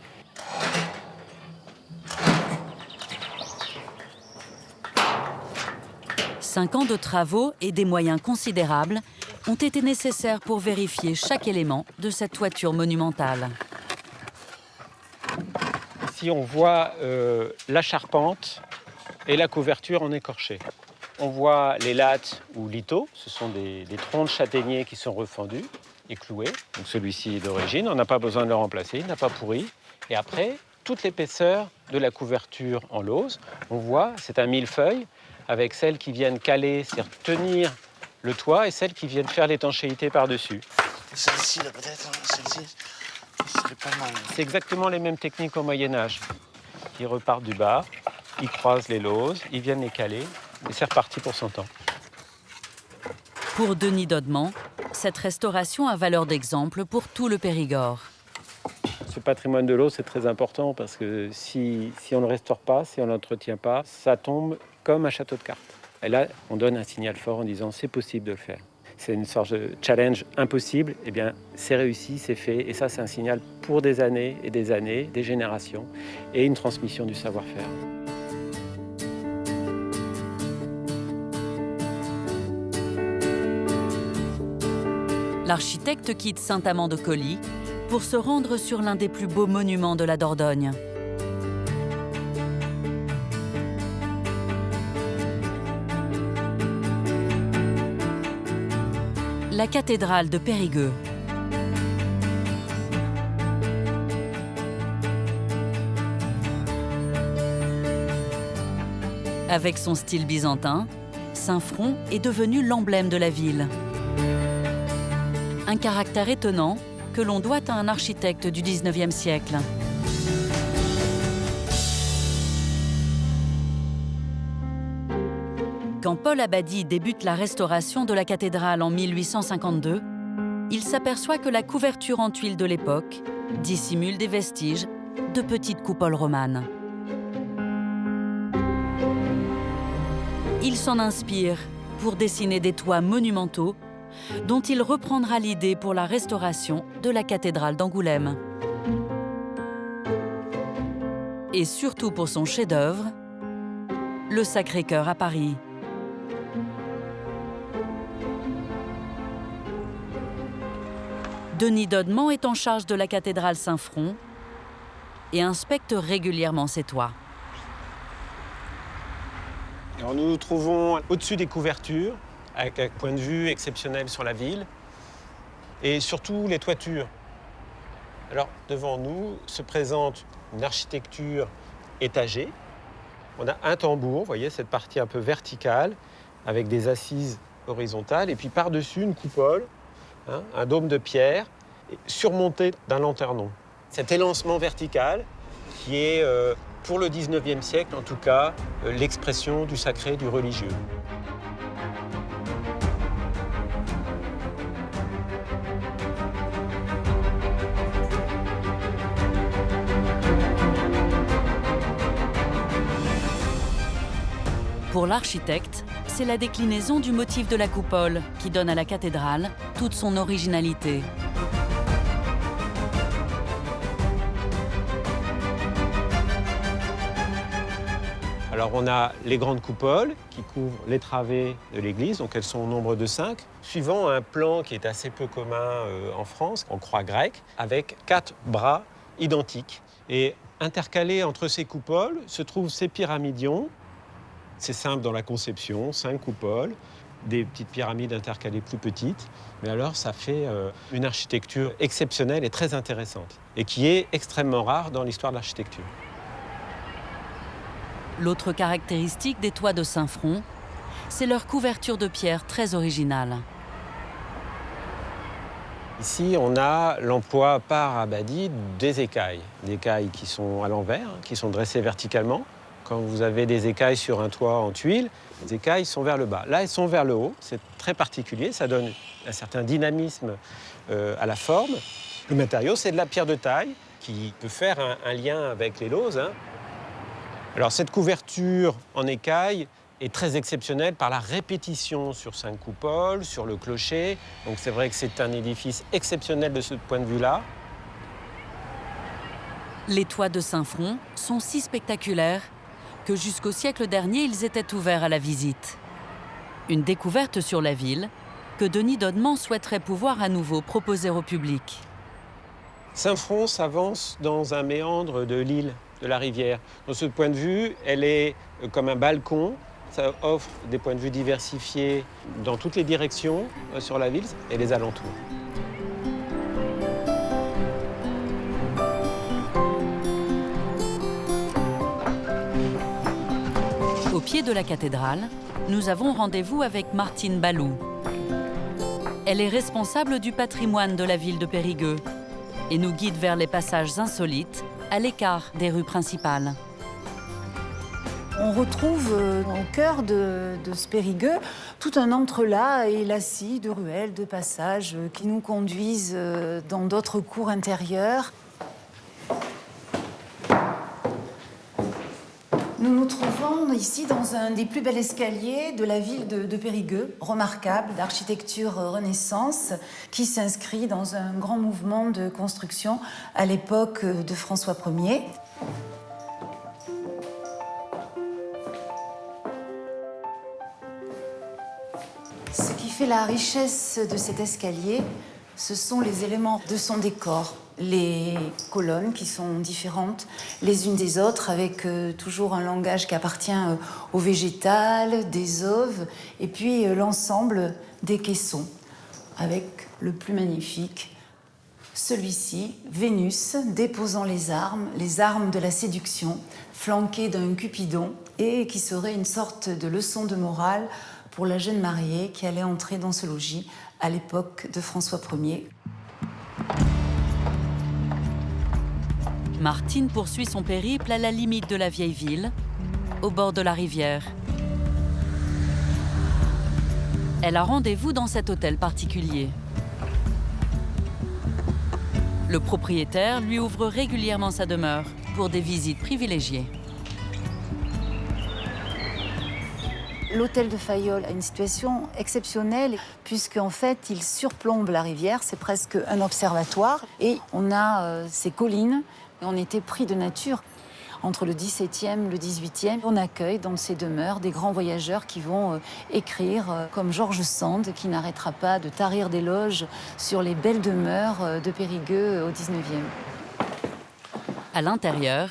J: «
C: 5 ans de travaux et des moyens considérables ont été nécessaires pour vérifier chaque élément de cette toiture monumentale. »
J: Ici, on voit la charpente et la couverture en écorché. On voit les lattes ou liteaux, ce sont des troncs de châtaignier qui sont refendus. est cloué. Donc celui-ci est d'origine, on n'a pas besoin de le remplacer, il n'a pas pourri. Et après, toute l'épaisseur de la couverture en lauze, on voit, c'est un millefeuille avec celles qui viennent caler, c'est-à-dire tenir le toit, et celles qui viennent faire l'étanchéité par-dessus.
L: Celle-ci, là, peut-être, celle-ci, ce serait pas mal.
J: C'est exactement les mêmes techniques au Moyen-Âge. Ils repartent du bas, ils croisent les lauses, ils viennent les caler, et c'est reparti pour 100 ans.
C: Pour Denis Dodman, cette restauration a valeur d'exemple pour tout le Périgord.
J: Ce patrimoine de l'eau, c'est très important parce que si on ne le restaure pas, si on ne l'entretient pas, ça tombe comme un château de cartes. Et là, on donne un signal fort en disant c'est possible de le faire. C'est une sorte de challenge impossible, eh bien c'est réussi, c'est fait. Et ça, c'est un signal pour des années et des années, des générations, et une transmission du savoir-faire.
C: L'architecte quitte Saint-Amand-de-Colly pour se rendre sur l'un des plus beaux monuments de la Dordogne. La cathédrale de Périgueux. Avec son style byzantin, Saint-Front est devenu l'emblème de la ville. Un caractère étonnant que l'on doit à un architecte du XIXe siècle. Quand Paul Abadie débute la restauration de la cathédrale en 1852, il s'aperçoit que la couverture en tuiles de l'époque dissimule des vestiges de petites coupoles romanes. Il s'en inspire pour dessiner des toits monumentaux dont il reprendra l'idée pour la restauration de la cathédrale d'Angoulême. Et surtout pour son chef-d'œuvre, le Sacré-Cœur à Paris. Denis Dodman est en charge de la cathédrale Saint-Front et inspecte régulièrement ses toits.
J: Alors nous nous trouvons au-dessus des couvertures, avec un point de vue exceptionnel sur la ville, et surtout les toitures. Alors devant nous se présente une architecture étagée. On a un tambour, vous voyez, cette partie un peu verticale, avec des assises horizontales, et puis par-dessus une coupole, un dôme de pierre, surmonté d'un lanternon. Cet élancement vertical qui est, pour le XIXe siècle en tout cas, l'expression du sacré, du religieux.
C: Pour l'architecte, c'est la déclinaison du motif de la coupole qui donne à la cathédrale toute son originalité.
J: Alors on a les grandes coupoles qui couvrent les travées de l'église, donc elles sont au nombre de 5, suivant un plan qui est assez peu commun en France, en croix grecque, avec 4 bras identiques. Et intercalés entre ces coupoles se trouvent ces pyramidions. C'est simple dans la conception, 5 coupoles, des petites pyramides intercalées plus petites, mais alors ça fait une architecture exceptionnelle et très intéressante, et qui est extrêmement rare dans l'histoire de l'architecture.
C: L'autre caractéristique des toits de Saint-Front, c'est leur couverture de pierre très originale.
J: Ici, on a l'emploi par Abadie des écailles qui sont à l'envers, qui sont dressées verticalement. Quand vous avez des écailles sur un toit en tuiles, les écailles sont vers le bas. Là, elles sont vers le haut, c'est très particulier, ça donne un certain dynamisme à la forme. Le matériau, c'est de la pierre de taille qui peut faire un lien avec les lauses. Alors cette couverture en écaille est très exceptionnelle par la répétition sur 5 coupoles, sur le clocher. Donc c'est vrai que c'est un édifice exceptionnel de ce point de vue-là.
C: Les toits de Saint-Front sont si spectaculaires que jusqu'au siècle dernier, ils étaient ouverts à la visite. Une découverte sur la ville que Denis Dodman souhaiterait pouvoir à nouveau proposer au public.
J: Saint-Front s'avance dans un méandre de l'île, de la rivière. De ce point de vue, elle est comme un balcon. Ça offre des points de vue diversifiés dans toutes les directions sur la ville et les alentours.
C: pied de la cathédrale, nous avons rendez-vous avec Martine Balou. Elle est responsable du patrimoine de la ville de Périgueux et nous guide vers les passages insolites à l'écart des rues principales.
M: On retrouve au cœur de ce Périgueux tout un entrelac élastique de ruelles, de passages qui nous conduisent dans d'autres cours intérieures. Nous nous trouvons ici dans un des plus bels escaliers de la ville de Périgueux, remarquable, d'architecture Renaissance, qui s'inscrit dans un grand mouvement de construction à l'époque de François Ier. Ce qui fait la richesse de cet escalier, ce sont les éléments de son décor. Les colonnes qui sont différentes les unes des autres, avec toujours un langage qui appartient au végétal, des oves, et puis l'ensemble des caissons, avec le plus magnifique, celui-ci, Vénus, déposant les armes de la séduction, flanquées d'un Cupidon, et qui serait une sorte de leçon de morale pour la jeune mariée qui allait entrer dans ce logis à l'époque de François Ier.
C: Martine poursuit son périple à la limite de la vieille ville, au bord de la rivière. Elle a rendez-vous dans cet hôtel particulier. Le propriétaire lui ouvre régulièrement sa demeure pour des visites privilégiées.
M: L'hôtel de Fayolle a une situation exceptionnelle puisqu'en fait, il surplombe la rivière, c'est presque un observatoire. Et on a ces collines, et on était pris de nature. Entre le XVIIe et le XVIIIe, on accueille dans ces demeures des grands voyageurs qui vont écrire, comme George Sand, qui n'arrêtera pas de tarir d'éloges sur les belles demeures de Périgueux au XIXe.
C: À l'intérieur,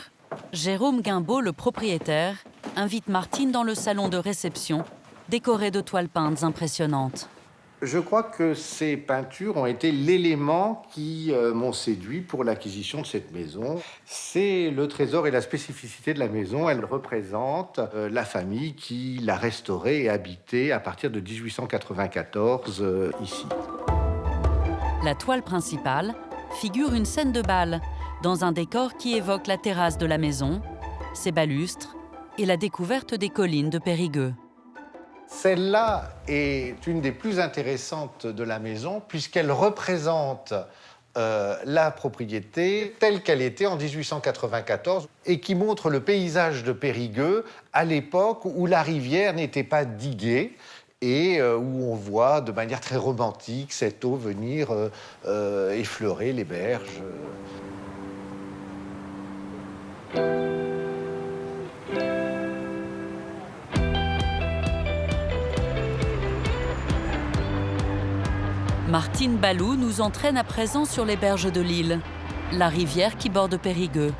C: Jérôme Guimbaud, le propriétaire, invite Martine dans le salon de réception, décoré de toiles peintes impressionnantes.
N: Je crois que ces peintures ont été l'élément qui m'ont séduit pour l'acquisition de cette maison. C'est le trésor et la spécificité de la maison. Elle représente la famille qui l'a restaurée et habitée à partir de 1894 ici.
C: La toile principale figure une scène de bal dans un décor qui évoque la terrasse de la maison, ses balustres et la découverte des collines de Périgueux.
N: Celle-là est une des plus intéressantes de la maison puisqu'elle représente la propriété telle qu'elle était en 1894 et qui montre le paysage de Périgueux à l'époque où la rivière n'était pas diguée et où on voit de manière très romantique cette eau venir effleurer les berges.
C: Martine Balou nous entraîne à présent sur les berges de l'Isle, la rivière qui borde Périgueux.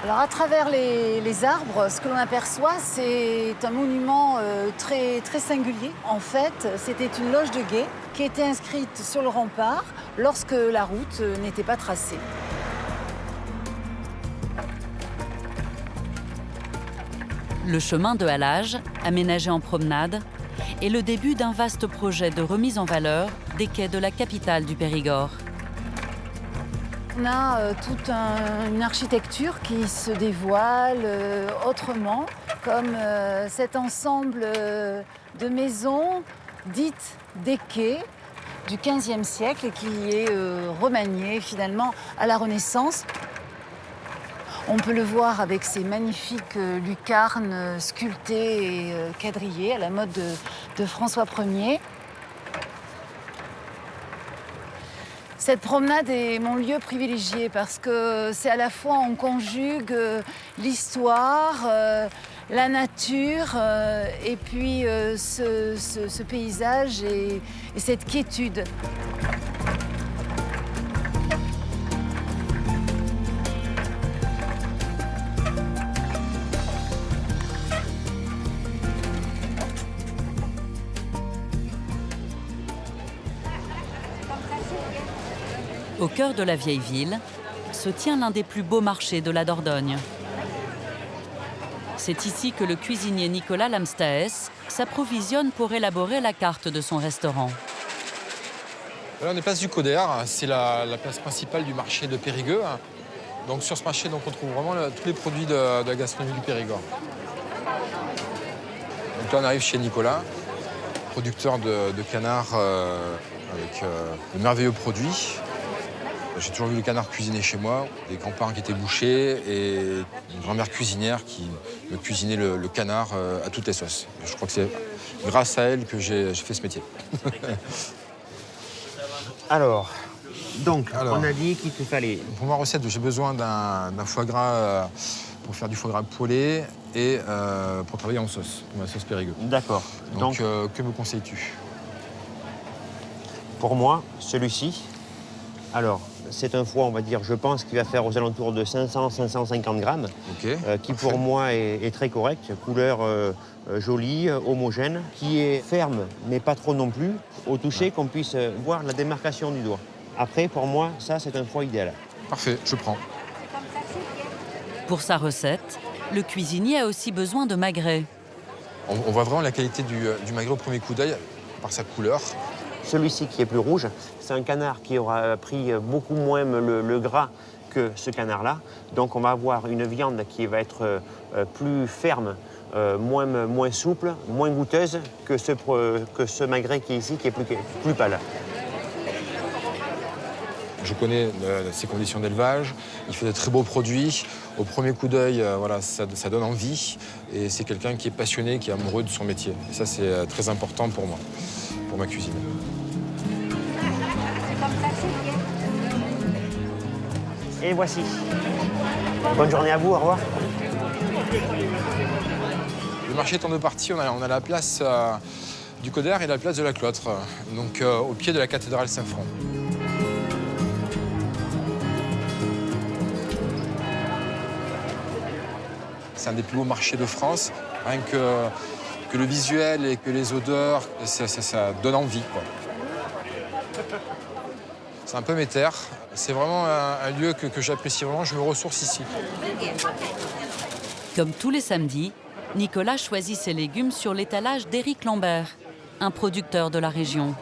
M: Alors à travers les arbres, ce que l'on aperçoit, c'est un monument très singulier. En fait, c'était une loge de guet qui était inscrite sur le rempart lorsque la route n'était pas tracée.
C: Le chemin de halage, aménagé en promenade, est le début d'un vaste projet de remise en valeur des quais de la capitale du Périgord.
M: On a toute une architecture qui se dévoile autrement, comme cet ensemble de maisons dites des quais du XVe siècle et qui est remanié finalement à la Renaissance. On peut le voir avec ces magnifiques lucarnes sculptées et quadrillées à la mode de François Ier. Cette promenade est mon lieu privilégié parce que c'est à la fois on conjugue l'histoire, la nature et puis ce paysage et cette quiétude.
C: Au cœur de la vieille ville se tient l'un des plus beaux marchés de la Dordogne. C'est ici que le cuisinier Nicolas Lamstaes s'approvisionne pour élaborer la carte de son restaurant.
O: Là, on est place du Coder, c'est la place principale du marché de Périgueux. Donc sur ce marché, donc, on trouve vraiment tous les produits de la gastronomie du Périgord. Donc là, on arrive chez Nicolas, producteur de canard avec de merveilleux produits. J'ai toujours vu le canard cuisiner chez moi, des grands-parents qui étaient bouchers et une grand-mère cuisinière qui me cuisinait le canard à toutes les sauces. Je crois que c'est grâce à elle que j'ai fait ce métier.
P: Alors, on a dit qu'il te fallait...
O: Pour ma recette, j'ai besoin d'un foie gras pour faire du foie gras poêlé et pour travailler en sauce, pour ma sauce Périgueux.
P: D'accord.
O: Donc, que me conseilles-tu?
P: Pour moi, celui-ci, alors, c'est un foie, on va dire, je pense qu'il va faire aux alentours de 500-550 grammes, qui pour moi est très correct, couleur jolie, homogène, qui est ferme, mais pas trop non plus, au toucher, qu'on puisse voir la démarcation du doigt. Après, pour moi, ça, c'est un foie idéal.
O: Parfait, je prends.
C: Pour sa recette, le cuisinier a aussi besoin de magret.
O: On voit vraiment la qualité du magret au premier coup d'œil, par sa couleur.
P: Celui-ci qui est plus rouge, c'est un canard qui aura pris beaucoup moins le gras que ce canard-là. Donc on va avoir une viande qui va être plus ferme, moins souple, moins goûteuse que ce magret qui est ici, qui est plus pâle.
O: Je connais ses conditions d'élevage, il fait de très beaux produits. Au premier coup d'œil, voilà, ça donne envie. Et c'est quelqu'un qui est passionné, qui est amoureux de son métier. Et ça, c'est très important pour moi, pour ma cuisine.
P: Et voici. Bonne journée à vous, au revoir.
O: Le marché est en deux parties. On a la place du Coder et la place de la Cloître, donc au pied de la cathédrale Saint-Front. C'est un des plus beaux marchés de France. Rien que le visuel et que les odeurs, ça donne envie, quoi. C'est un peu mes terres. C'est vraiment un lieu que j'apprécie vraiment. Je me ressource ici.
C: Comme tous les samedis, Nicolas choisit ses légumes sur l'étalage d'Éric Lambert, un producteur de la région.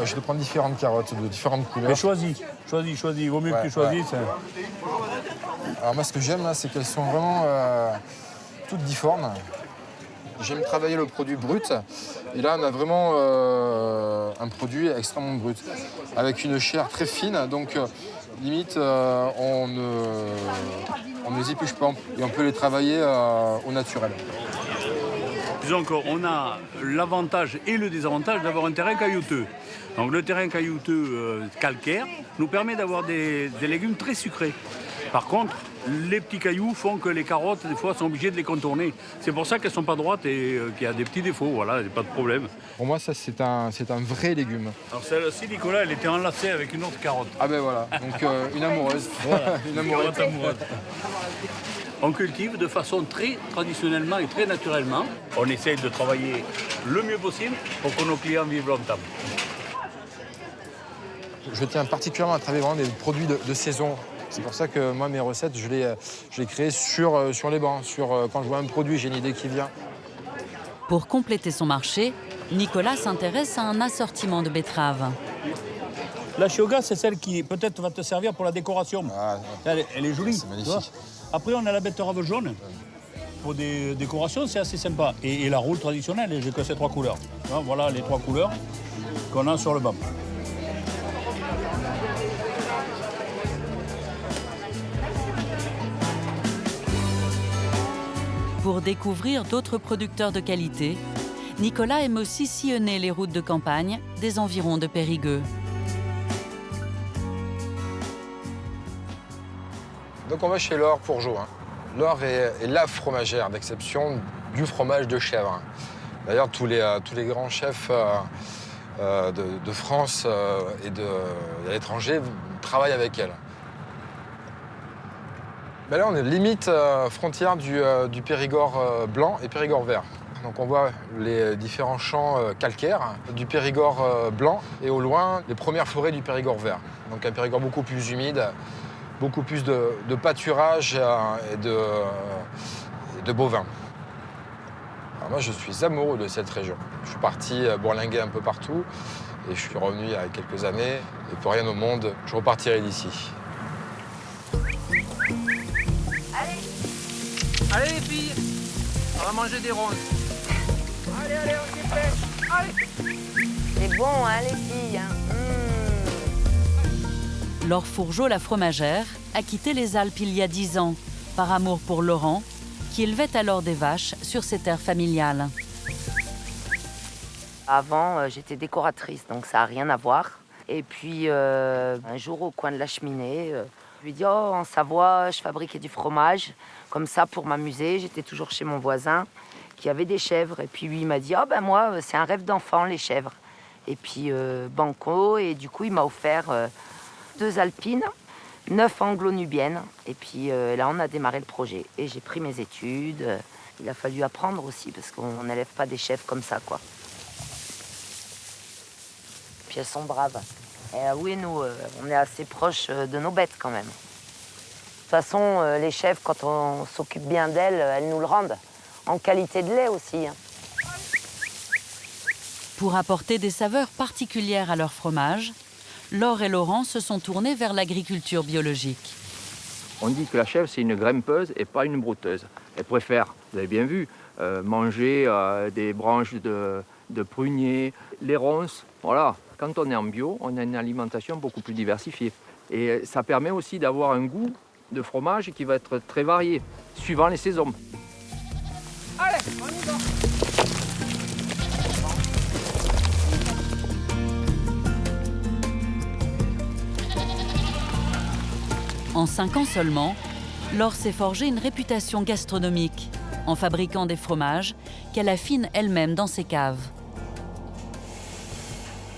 O: Je vais prendre différentes carottes de différentes couleurs.
K: Mais choisis. Il vaut mieux que tu choisisses.
O: Alors moi, ce que j'aime, là, c'est qu'elles sont vraiment toutes difformes. J'aime travailler le produit brut. Et là, on a vraiment un produit extrêmement brut, avec une chair très fine. Donc, limite, on ne les épluche pas et on peut les travailler au naturel.
K: Disons qu'on a l'avantage et le désavantage d'avoir un terrain caillouteux. Donc le terrain caillouteux calcaire nous permet d'avoir des légumes très sucrés. Par contre, les petits cailloux font que les carottes, des fois, sont obligées de les contourner. C'est pour ça qu'elles ne sont pas droites et qu'il y a des petits défauts, voilà, pas de problème.
O: Pour moi, ça, c'est un vrai légume.
K: Alors celle-ci, Nicolas, elle était enlacée avec une autre carotte.
O: Ah ben voilà, donc une amoureuse.
K: Voilà,
O: une amoureuse.
K: On cultive de façon très traditionnellement et très naturellement. On essaye de travailler le mieux possible pour que nos clients vivent longtemps.
O: Je tiens particulièrement à travailler vraiment des produits de saison. C'est pour ça que moi, mes recettes, je les crée sur les bancs. Quand je vois un produit, j'ai une idée qui vient.
C: Pour compléter son marché, Nicolas s'intéresse à un assortiment de betteraves.
K: La chioga, c'est celle qui peut-être va te servir pour la décoration. Ah, elle est jolie.
O: C'est magnifique.
K: Après, on a la betterave jaune. Pour des décorations, c'est assez sympa. Et la roule traditionnelle, j'ai que ces trois couleurs. Voilà les trois couleurs qu'on a sur le banc.
C: Pour découvrir d'autres producteurs de qualité, Nicolas aime aussi sillonner les routes de campagne des environs de Périgueux.
O: Donc on va chez Laure Pourgeot. Laure est la fromagère d'exception du fromage de chèvre. D'ailleurs, tous les grands chefs de France et de l'étranger travaillent avec elle. Ben là, on est limite frontière du Périgord blanc et Périgord vert. Donc on voit les différents champs calcaires du Périgord blanc et au loin, les premières forêts du Périgord vert. Donc un Périgord beaucoup plus humide, beaucoup plus de pâturage et de bovins. Alors moi, je suis amoureux de cette région. Je suis parti bourlinguer un peu partout et je suis revenu il y a quelques années. Et pour rien au monde, je repartirai d'ici.
Q: Allez les filles, on va manger des ronces. Allez, on s'y fait. Allez.
R: C'est bon, hein, les filles.
C: Laure Fourgeau, la fromagère, a quitté les Alpes il y a 10 ans, par amour pour Laurent, qui élevait alors des vaches sur ses terres familiales.
R: Avant, j'étais décoratrice, donc ça n'a rien à voir. Et puis, un jour, au coin de la cheminée, je lui ai dit « Oh, en Savoie, je fabriquais du fromage. » Comme ça, pour m'amuser, j'étais toujours chez mon voisin qui avait des chèvres. Et puis, lui, il m'a dit « Oh, ben moi, c'est un rêve d'enfant, les chèvres. » Et puis, banco. Et du coup, il m'a offert 2 alpines, 9 anglo-nubiennes. Et puis, là, on a démarré le projet. Et j'ai pris mes études. Il a fallu apprendre aussi, parce qu'on n'élève pas des chèvres comme ça, quoi. Puis, elles sont braves. Et oui, nous, on est assez proches de nos bêtes, quand même. De toute façon, les chèvres, quand on s'occupe bien d'elles, elles nous le rendent. En qualité de lait aussi. Hein.
C: Pour apporter des saveurs particulières à leur fromage, Laure et Laurent se sont tournés vers l'agriculture biologique.
S: On dit que la chèvre, c'est une grimpeuse et pas une brouteuse. Elle préfère, vous avez bien vu, manger des branches de pruniers, les ronces. Voilà. Quand on est en bio, on a une alimentation beaucoup plus diversifiée. Et ça permet aussi d'avoir un goût de fromage qui va être très varié, suivant les saisons.
Q: Allez, on y va.
C: En 5 ans seulement, Laure s'est forgé une réputation gastronomique en fabriquant des fromages qu'elle affine elle-même dans ses caves.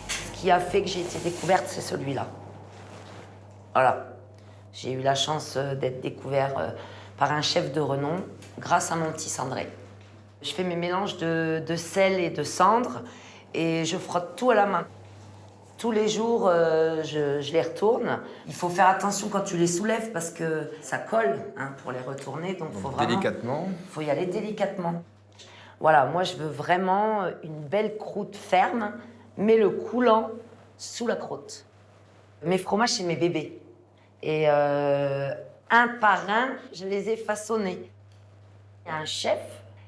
R: Ce qui a fait que j'ai été découverte, c'est celui-là. Voilà. J'ai eu la chance d'être découverte par un chef de renom grâce à mon petit cendré. Je fais mes mélanges de sel et de cendre et je frotte tout à la main. Tous les jours, je les retourne. Il faut faire attention quand tu les soulèves parce que ça colle hein, pour les retourner. Donc, faut vraiment,
O: délicatement.
R: Il faut y aller délicatement. Voilà, moi, je veux vraiment une belle croûte ferme, mais le coulant sous la croûte. Mes fromages, c'est mes bébés. Et un par un, je les ai façonnés. Il y a un chef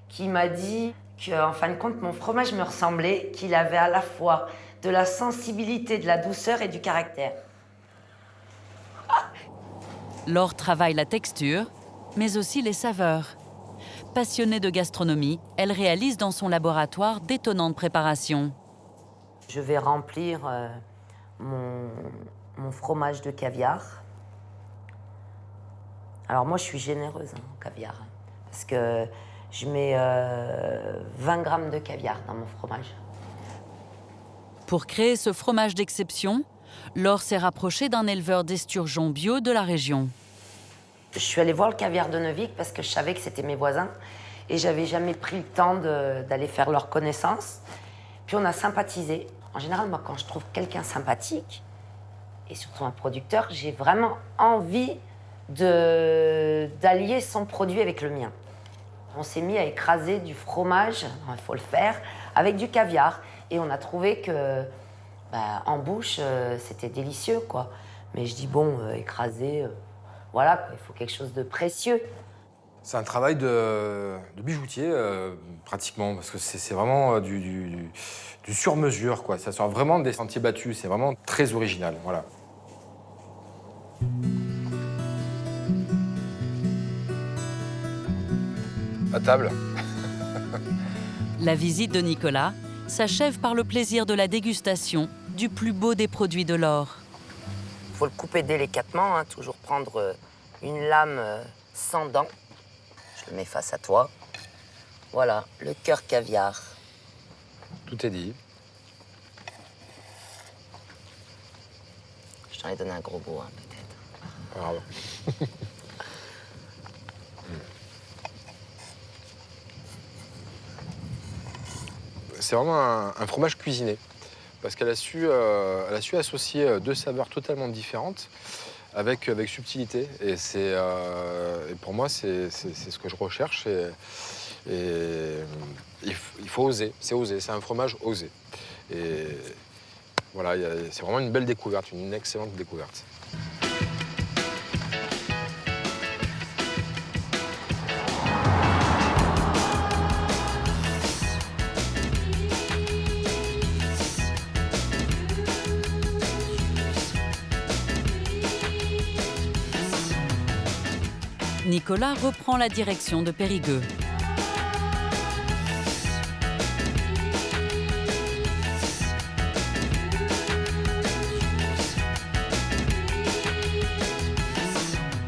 R: qui m'a dit qu'en fin de compte, mon fromage me ressemblait, qu'il avait à la fois de la sensibilité, de la douceur et du caractère.
C: Laure travaille la texture, mais aussi les saveurs. Passionnée de gastronomie, elle réalise dans son laboratoire d'étonnantes préparations.
R: Je vais remplir mon fromage de caviar. Alors moi, je suis généreuse en caviar, hein, parce que je mets 20 grammes de caviar dans mon fromage.
C: Pour créer ce fromage d'exception, Laure s'est rapprochée d'un éleveur d'esturgeons bio de la région.
R: Je suis allée voir le caviar de Neuvik parce que je savais que c'était mes voisins et j'avais jamais pris le temps d'aller faire leur connaissance. Puis on a sympathisé. En général, moi, quand je trouve quelqu'un sympathique, et surtout un producteur, j'ai vraiment envie d'allier son produit avec le mien. On s'est mis à écraser du fromage, il faut le faire, avec du caviar. Et on a trouvé que, en bouche, c'était délicieux, quoi. Mais je dis, bon, écraser, voilà, quoi, il faut quelque chose de précieux.
O: C'est un travail de bijoutier, pratiquement, parce que c'est vraiment du sur-mesure, quoi. Ça sort vraiment des sentiers battus, c'est vraiment très original, voilà. À table.
C: La visite de Nicolas s'achève par le plaisir de la dégustation du plus beau des produits de Laure.
R: Il faut le couper délicatement, hein, toujours prendre une lame sans dents. Je le mets face à toi. Voilà, le cœur caviar.
O: Tout est dit.
R: Je t'en ai donné un gros bout, hein, peut-être.
O: Bravo. C'est vraiment un fromage cuisiné, parce qu'elle a su associer 2 saveurs totalement différentes. avec subtilité. Et, et pour moi, c'est ce que je recherche. Et il faut oser, c'est un fromage osé. Et voilà, c'est vraiment une belle découverte, une excellente découverte.
C: Nicolas reprend la direction de Périgueux.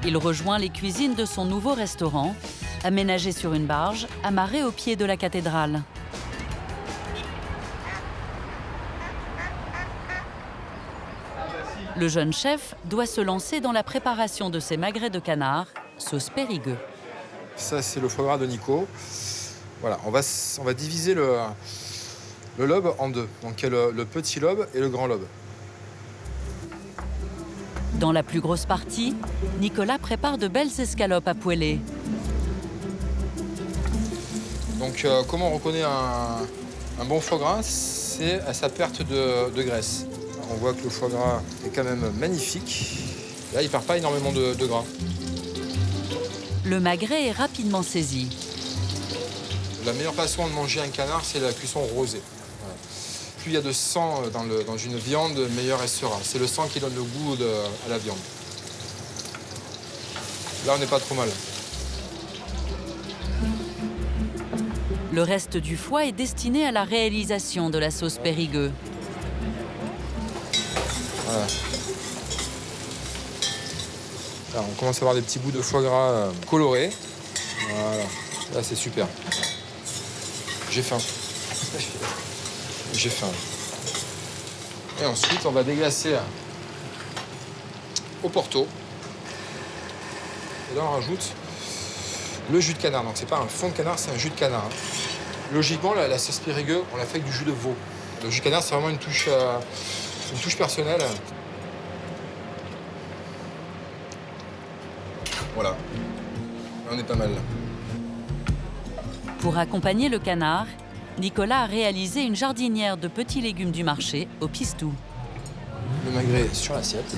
C: Il rejoint les cuisines de son nouveau restaurant, aménagé sur une barge, amarrée au pied de la cathédrale. Le jeune chef doit se lancer dans la préparation de ses magrets de canard, sauce Périgueux.
O: Ça, c'est le foie gras de Nico. Voilà, on va diviser le lobe en deux. Donc, il y a le petit lobe et le grand lobe.
C: Dans la plus grosse partie, Nicolas prépare de belles escalopes à poêler.
O: Donc, comment on reconnaît un bon foie gras? C'est à sa perte de graisse. On voit que le foie gras est quand même magnifique. Là, il ne perd pas énormément de gras.
C: Le magret est rapidement saisi.
O: La meilleure façon de manger un canard, c'est la cuisson rosée. Voilà. Plus il y a de sang dans une viande, meilleur elle sera. C'est le sang qui donne le goût à la viande. Là, on n'est pas trop mal.
C: Le reste du foie est destiné à la réalisation de la sauce Périgueux.
O: Voilà. Alors, on commence à avoir des petits bouts de foie gras colorés. Voilà, là c'est super. J'ai faim. J'ai faim. Et ensuite, on va déglacer au Porto. Et là, on rajoute le jus de canard. Donc, c'est pas un fond de canard, c'est un jus de canard. Logiquement, la sauce Périgueux, on l'a fait avec du jus de veau. Le jus de canard, c'est vraiment une touche personnelle. Voilà, on est pas mal là.
C: Pour accompagner le canard, Nicolas a réalisé une jardinière de petits légumes du marché au pistou.
O: Le magret sur l'assiette.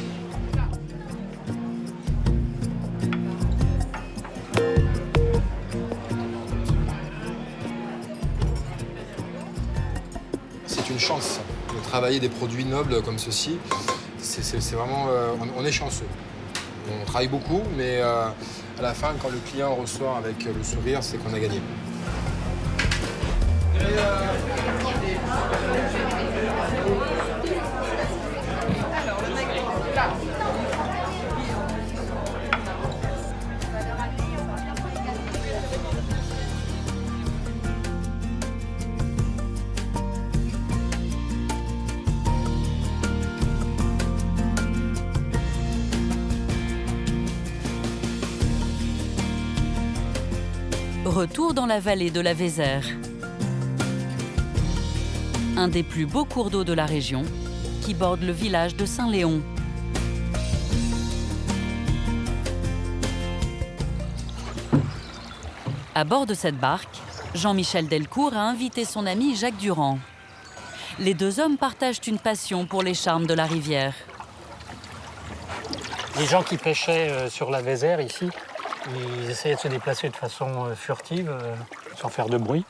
O: C'est une chance de travailler des produits nobles comme ceci. C'est vraiment... on est chanceux. On travaille beaucoup, mais à la fin, quand le client ressort avec le sourire, c'est qu'on a gagné.
C: Retour dans la vallée de la Vézère. Un des plus beaux cours d'eau de la région qui borde le village de Saint-Léon. À bord de cette barque, Jean-Michel Delcourt a invité son ami Jacques Durand. Les deux hommes partagent une passion pour les charmes de la rivière.
G: Les gens qui pêchaient sur la Vézère ici, ils essayaient de se déplacer de façon furtive, sans faire de bruit.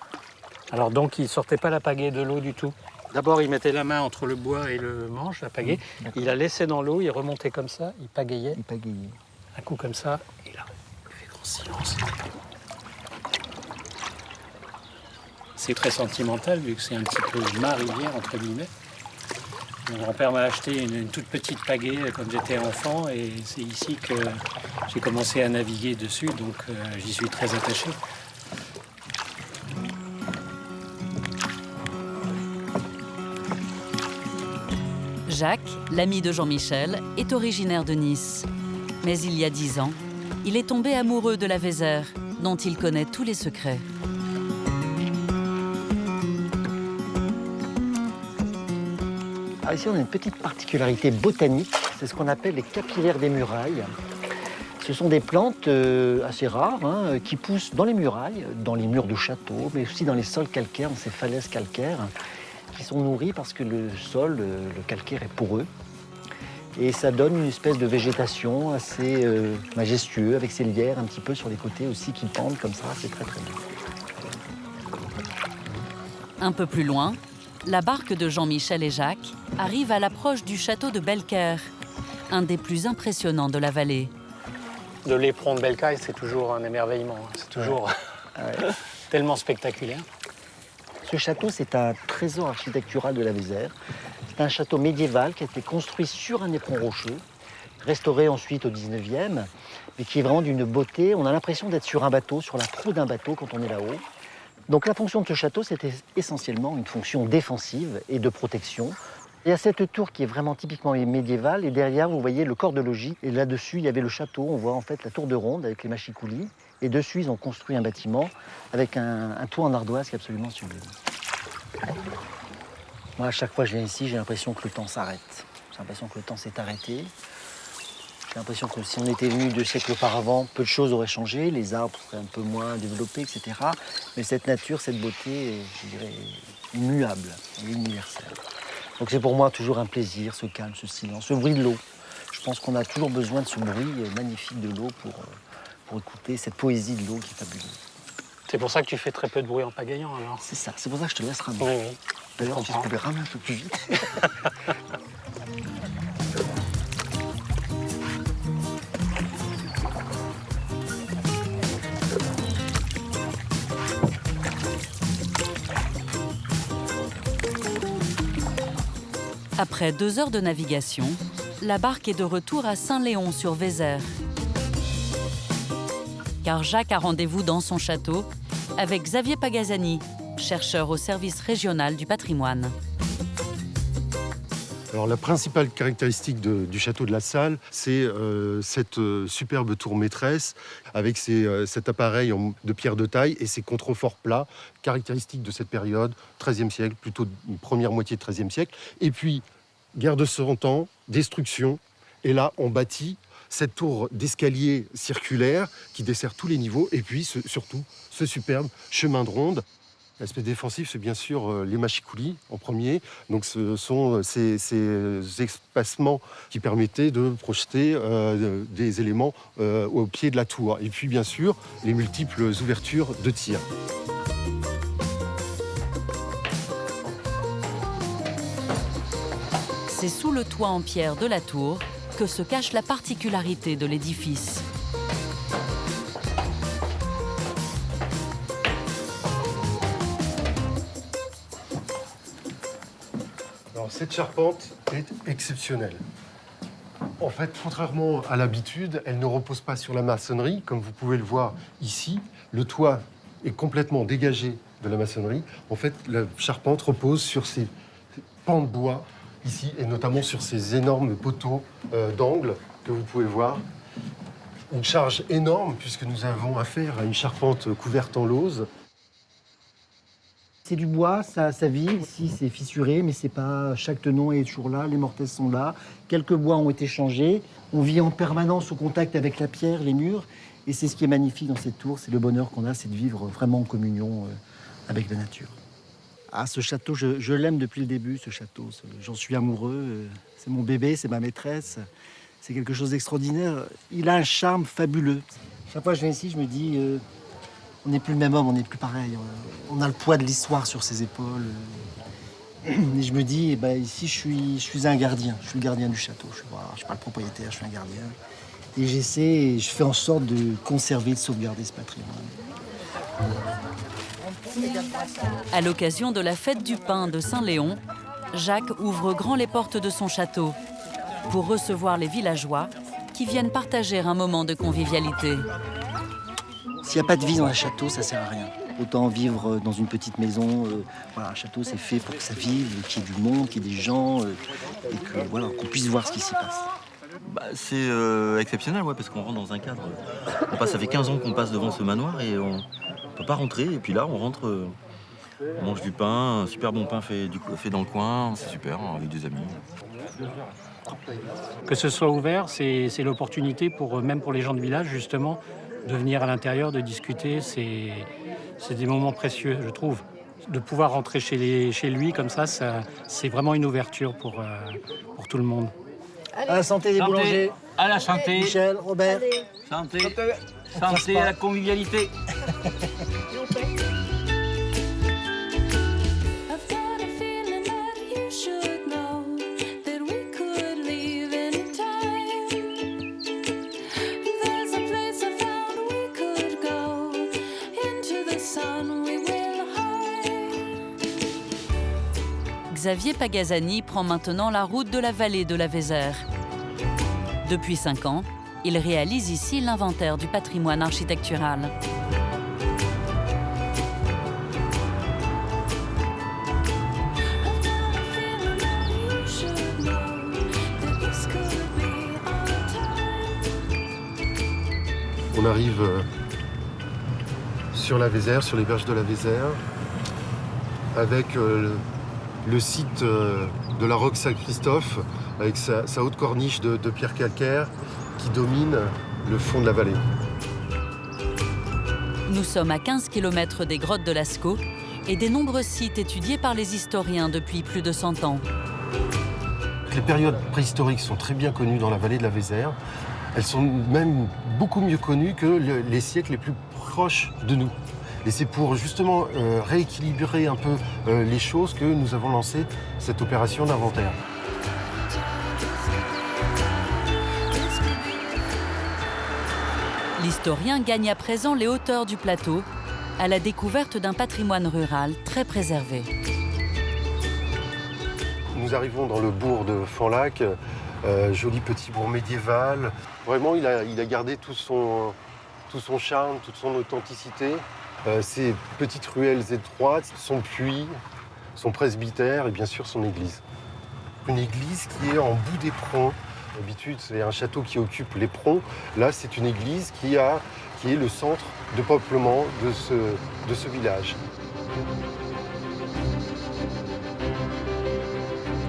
G: Alors donc, ils ne sortaient pas la pagaie de l'eau du tout. D'abord, il mettait la main entre le bois et le manche, la pagaie. Il la laissait dans l'eau, il remontait comme ça, il pagayait. Un coup comme ça, et là, il fait grand silence. C'est très sentimental, vu que c'est un petit peu ma rivière, entre guillemets. Mon grand-père m'a acheté une toute petite pagaie quand j'étais enfant, et c'est ici que j'ai commencé à naviguer dessus, donc j'y suis très attaché.
C: Jacques, l'ami de Jean-Michel, est originaire de Nice. Mais il y a 10 ans, il est tombé amoureux de la Vézère, dont il connaît tous les secrets.
T: Alors ici, on a une petite particularité botanique, c'est ce qu'on appelle les capillaires des murailles. Ce sont des plantes assez rares hein, qui poussent dans les murailles, dans les murs de châteaux, mais aussi dans les sols calcaires, dans ces falaises calcaires, qui sont nourries parce que le sol, le calcaire est poreux. Et ça donne une espèce de végétation assez majestueuse, avec ces lierres un petit peu sur les côtés aussi qui pendent comme ça, c'est très très beau.
C: Un peu plus loin, la barque de Jean-Michel et Jacques arrive à l'approche du château de Belcaire, un des plus impressionnants de la vallée.
U: De l'éperon de Belcaire, c'est toujours un émerveillement, c'est toujours tellement spectaculaire.
T: Ce château, c'est un trésor architectural de la Vézère. C'est un château médiéval qui a été construit sur un éperon rocheux, restauré ensuite au 19e, mais qui est vraiment d'une beauté. On a l'impression d'être sur un bateau, sur la proue d'un bateau quand on est là-haut. Donc la fonction de ce château, c'était essentiellement une fonction défensive et de protection. Il y a cette tour qui est vraiment typiquement médiévale, et derrière, vous voyez le corps de logis. Et là-dessus, il y avait le château. On voit en fait la tour de ronde avec les mâchicoulis. Et dessus, ils ont construit un bâtiment avec un toit en ardoise qui est absolument sublime. Moi, à chaque fois que je viens ici, j'ai l'impression que le temps s'arrête. J'ai l'impression que le temps s'est arrêté. J'ai l'impression que si on était venu 2 siècles auparavant, peu de choses auraient changé. Les arbres seraient un peu moins développés, etc. Mais cette nature, cette beauté, je dirais, immuable, universelle. Donc c'est pour moi toujours un plaisir, ce calme, ce silence, ce bruit de l'eau. Je pense qu'on a toujours besoin de ce bruit magnifique de l'eau pour écouter cette poésie de l'eau qui est fabuleuse.
U: C'est pour ça que tu fais très peu de bruit en pagayant, alors?
T: C'est ça, c'est pour ça que je te laisse ramer.
U: Oui, oui.
T: D'ailleurs, si je pouvais ramer un peu plus vite.
C: Après 2 heures de navigation, la barque est de retour à Saint-Léon-sur-Vézère. Car Jacques a rendez-vous dans son château avec Xavier Pagazani, chercheur au service régional du patrimoine.
V: Alors, la principale caractéristique du château de la Salle, c'est cette superbe tour maîtresse avec cet appareil de pierre de taille et ses contreforts plats, caractéristiques de cette période, XIIIe siècle, plutôt une première moitié de XIIIe siècle. Et puis, guerre de 100 ans, destruction, et là, on bâtit cette tour d'escalier circulaire qui dessert tous les niveaux, et puis surtout ce superbe chemin de ronde. L'aspect défensif, c'est bien sûr les mâchicoulis en premier. Donc ce sont ces espacements qui permettaient de projeter des éléments au pied de la tour. Et puis bien sûr, les multiples ouvertures de tir.
C: C'est sous le toit en pierre de la tour que se cache la particularité de l'édifice.
V: Alors cette charpente est exceptionnelle. En fait, contrairement à l'habitude, elle ne repose pas sur la maçonnerie. Comme vous pouvez le voir ici, le toit est complètement dégagé de la maçonnerie. En fait, la charpente repose sur ces pans de bois ici, et notamment sur ces énormes poteaux d'angle que vous pouvez voir. Une charge énorme, puisque nous avons affaire à une charpente couverte en lauze.
T: C'est du bois, ça vit. Ici, c'est fissuré, mais c'est pas... Chaque tenon est toujours là, les mortaises sont là. Quelques bois ont été changés. On vit en permanence au contact avec la pierre, les murs. Et c'est ce qui est magnifique dans cette tour, c'est le bonheur qu'on a, c'est de vivre vraiment en communion avec la nature. Ah, ce château, je l'aime depuis le début, ce château. J'en suis amoureux. C'est mon bébé, c'est ma maîtresse. C'est quelque chose d'extraordinaire. Il a un charme fabuleux. Chaque fois que je viens ici, je me dis, on n'est plus le même homme, on n'est plus pareil. On a le poids de l'histoire sur ses épaules. Et je me dis, eh ben, ici, je suis un gardien. Je suis le gardien du château. Je ne suis pas le propriétaire, je suis un gardien. Et je fais en sorte de conserver, de sauvegarder ce patrimoine.
C: À l'occasion de la fête du pain de Saint-Léon, Jacques ouvre grand les portes de son château pour recevoir les villageois qui viennent partager un moment de convivialité.
T: S'il n'y a pas de vie dans un château, ça ne sert à rien. Autant vivre dans une petite maison. Voilà, un château, c'est fait pour que ça vive, qu'il y ait du monde, qu'il y ait des gens, et que, voilà, qu'on puisse voir ce qui s'y passe.
W: C'est exceptionnel, ouais, parce qu'on rentre dans un cadre. Ça fait 15 ans qu'on passe devant ce manoir et on ne peut pas rentrer. Et puis là, on rentre On mange du pain, un super bon pain fait dans le coin, c'est super, avec des amis.
U: Que ce soit ouvert, c'est l'opportunité même pour les gens de village, justement, de venir à l'intérieur, de discuter. C'est des moments précieux, je trouve. De pouvoir rentrer chez lui comme ça, c'est vraiment une ouverture pour tout le monde.
T: À la santé des boulangers.
Q: À la santé.
T: Michel, Robert.
Q: Santé. Santé à la convivialité.
C: Xavier Pagazzani prend maintenant la route de la vallée de la Vézère. Depuis 5 ans, il réalise ici l'inventaire du patrimoine architectural.
V: On arrive sur la Vézère, sur les berges de la Vézère, avec le site de la Roque Saint-Christophe, avec sa haute corniche de pierre calcaire qui domine le fond de la vallée.
C: Nous sommes à 15 km des grottes de Lascaux et des nombreux sites étudiés par les historiens depuis plus de 100 ans.
V: Les périodes préhistoriques sont très bien connues dans la vallée de la Vézère. Elles sont même beaucoup mieux connues que les siècles les plus proches de nous. Et c'est pour justement rééquilibrer un peu les choses que nous avons lancé cette opération d'inventaire.
C: L'historien gagne à présent les hauteurs du plateau à la découverte d'un patrimoine rural très préservé.
V: Nous arrivons dans le bourg de Fanlac, joli petit bourg médiéval. Vraiment, il a gardé tout son charme, toute son authenticité. Ces petites ruelles étroites, son puits, son presbytère et bien sûr son église. Une église qui est en bout des prons. D'habitude, c'est un château qui occupe les prons. Là, c'est une église qui est le centre de peuplement de ce village.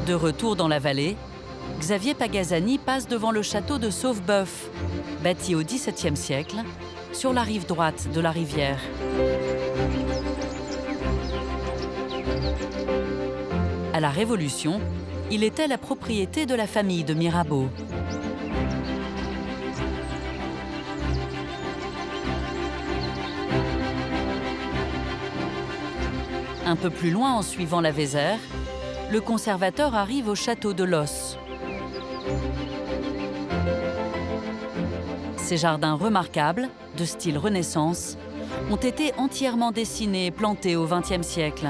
C: De retour dans la vallée, Xavier Pagazzani passe devant le château de Sauveboeuf, bâti au XVIIe siècle, sur la rive droite de la rivière. À la Révolution, il était la propriété de la famille de Mirabeau. Un peu plus loin, en suivant la Vézère, le conservateur arrive au château de Los. Ces jardins remarquables, de style Renaissance, ont été entièrement dessinés et plantés au XXe siècle.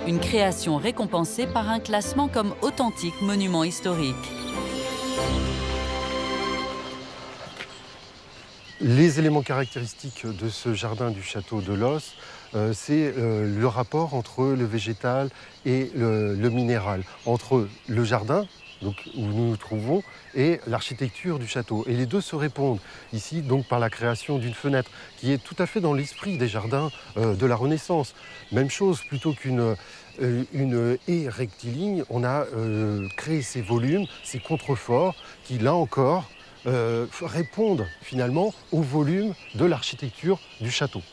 C: Une création récompensée par un classement comme authentique monument historique.
V: Les éléments caractéristiques de ce jardin du château de Los, c'est le rapport entre le végétal et le minéral, entre le jardin, donc, où nous nous trouvons, et l'architecture du château. Et les deux se répondent ici donc par la création d'une fenêtre qui est tout à fait dans l'esprit des jardins de la Renaissance. Même chose, plutôt qu'une haie rectiligne, on a créé ces volumes, ces contreforts qui, là encore, répondent finalement au volume de l'architecture du château.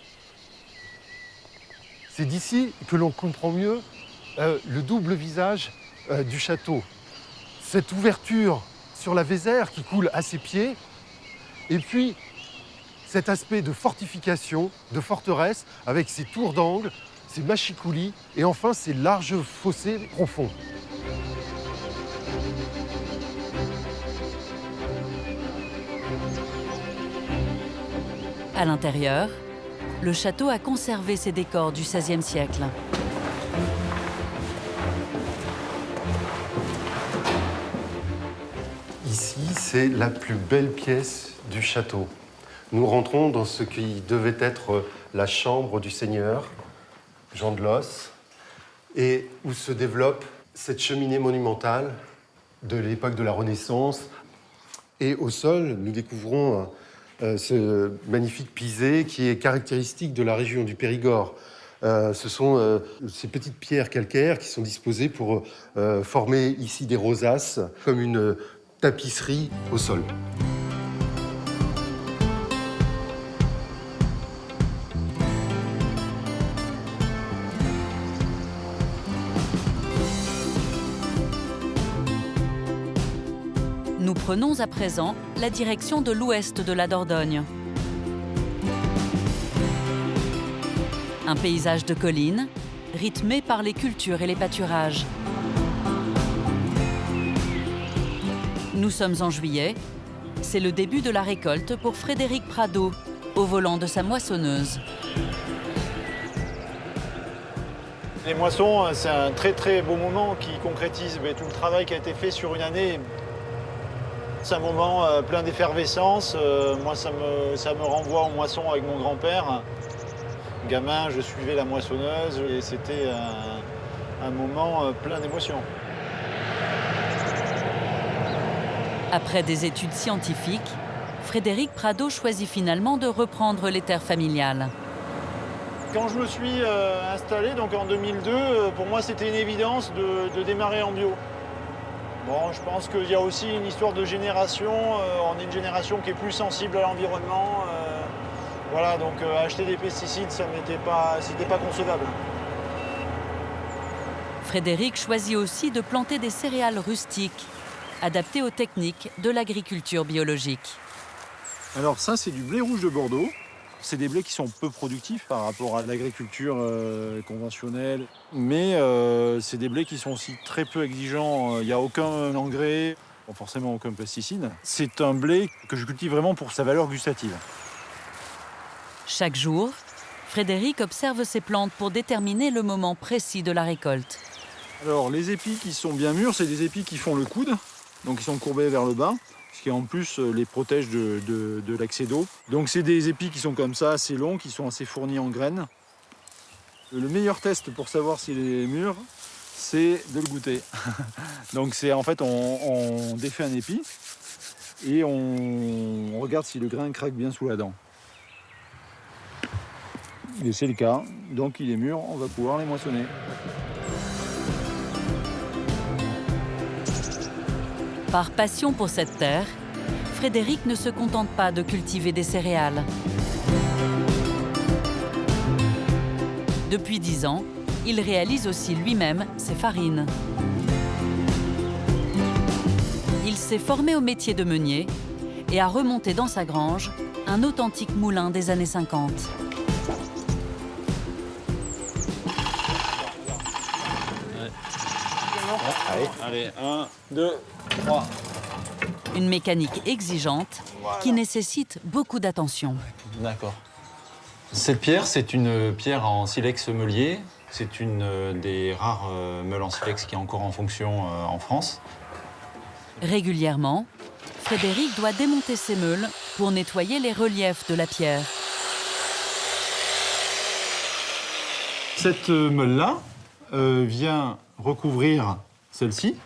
V: C'est d'ici que l'on comprend mieux le double visage du château. Cette ouverture sur la Vézère qui coule à ses pieds, et puis cet aspect de fortification, de forteresse, avec ses tours d'angle, ses machicoulis, et enfin ces larges fossés profonds.
C: À l'intérieur, le château a conservé ses décors du XVIe siècle.
V: Ici, c'est la plus belle pièce du château. Nous rentrons dans ce qui devait être la chambre du seigneur, Jean de Los, et où se développe cette cheminée monumentale de l'époque de la Renaissance. Et au sol, nous découvrons ce magnifique pisé qui est caractéristique de la région du Périgord. Ce sont ces petites pierres calcaires qui sont disposées pour former ici des rosaces, comme une tapisserie au sol.
C: Nous prenons à présent la direction de l'ouest de la Dordogne. Un paysage de collines, rythmé par les cultures et les pâturages. Nous sommes en juillet. C'est le début de la récolte pour Frédéric Prado, au volant de sa moissonneuse.
A: Les moissons, c'est un très très beau moment qui concrétise tout le travail qui a été fait sur une année. C'est un moment plein d'effervescence. Moi, ça me renvoie aux moissons avec mon grand-père. Gamin, je suivais la moissonneuse et c'était un moment plein d'émotions.
C: Après des études scientifiques, Frédéric Prado choisit finalement de reprendre les terres familiales.
A: Quand je me suis installé, donc en 2002, pour moi c'était une évidence de démarrer en bio. Bon, je pense qu'il y a aussi une histoire de génération. On est une génération qui est plus sensible à l'environnement. Voilà, donc acheter des pesticides, c'était pas concevable.
C: Frédéric choisit aussi de planter des céréales rustiques, adaptées aux techniques de l'agriculture biologique.
A: Alors ça, c'est du blé rouge de Bordeaux. C'est des blés qui sont peu productifs par rapport à l'agriculture conventionnelle. Mais c'est des blés qui sont aussi très peu exigeants. Il n'y a aucun engrais, forcément aucun pesticide. C'est un blé que je cultive vraiment pour sa valeur gustative.
C: Chaque jour, Frédéric observe ses plantes pour déterminer le moment précis de la récolte.
A: Alors les épis qui sont bien mûrs, c'est des épis qui font le coude, donc ils sont courbés vers le bas, ce qui en plus les protège de l'excès d'eau. Donc c'est des épis qui sont comme ça, assez longs, qui sont assez fournis en graines. Le meilleur test pour savoir s'il est mûr, c'est de le goûter. Donc c'est en fait, on défait un épi et on regarde si le grain craque bien sous la dent. Et c'est le cas, donc il est mûr, on va pouvoir les moissonner.
C: Par passion pour cette terre, Frédéric ne se contente pas de cultiver des céréales. Depuis 10 ans, il réalise aussi lui-même ses farines. Il s'est formé au métier de meunier et a remonté dans sa grange un authentique moulin des années 50.
A: Allez, 1, 2, 3.
C: Une mécanique exigeante qui nécessite beaucoup d'attention.
B: D'accord. Cette pierre, c'est une pierre en silex meulier. C'est une des rares meules en silex qui est encore en fonction en France.
C: Régulièrement, Frédéric doit démonter ses meules pour nettoyer les reliefs de la pierre.
A: Cette meule-là vient recouvrir celle-ci.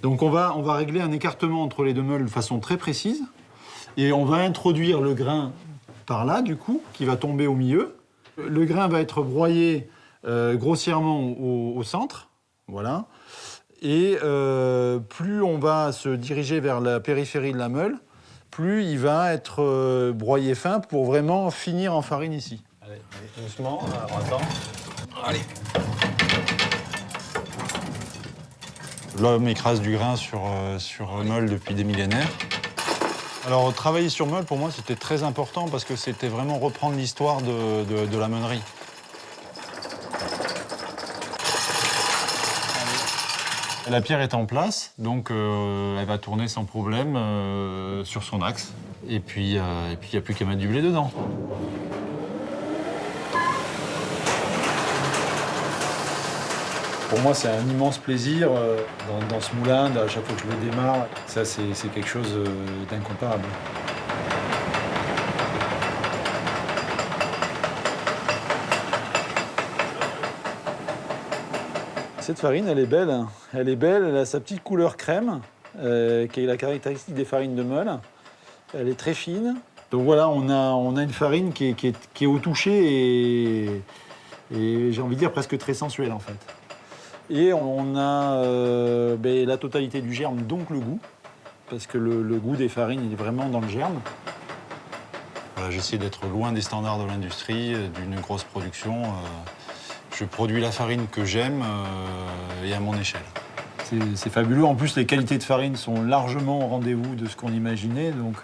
A: Donc on va régler un écartement entre les deux meules de façon très précise. Et on va introduire le grain par là, du coup, qui va tomber au milieu. Le grain va être broyé grossièrement au centre. Voilà. Et plus on va se diriger vers la périphérie de la meule, plus il va être broyé fin pour vraiment finir en farine ici.
B: Allez, doucement, alors attends. Allez. L'homme écrase du grain sur meule depuis des millénaires. Alors, travailler sur meule, pour moi, c'était très important parce que c'était vraiment reprendre l'histoire de la meunerie. La pierre est en place, donc elle va tourner sans problème sur son axe. Et puis, il n'y a plus qu'à mettre du blé dedans.
A: Pour moi, c'est un immense plaisir dans ce moulin, à chaque fois que je le démarre. Ça, c'est quelque chose d'incomparable. Cette farine, elle est belle. Elle est belle, elle a sa petite couleur crème, qui est la caractéristique des farines de meule. Elle est très fine, Donc voilà, on a une farine qui est au toucher et j'ai envie de dire presque très sensuelle en fait. Et on a la totalité du germe, donc le goût, parce que le goût des farines il est vraiment dans le germe.
B: Voilà, j'essaie d'être loin des standards de l'industrie, d'une grosse production. Je produis la farine que j'aime et à mon échelle.
A: C'est fabuleux. En plus, les qualités de farine sont largement au rendez-vous de ce qu'on imaginait. Donc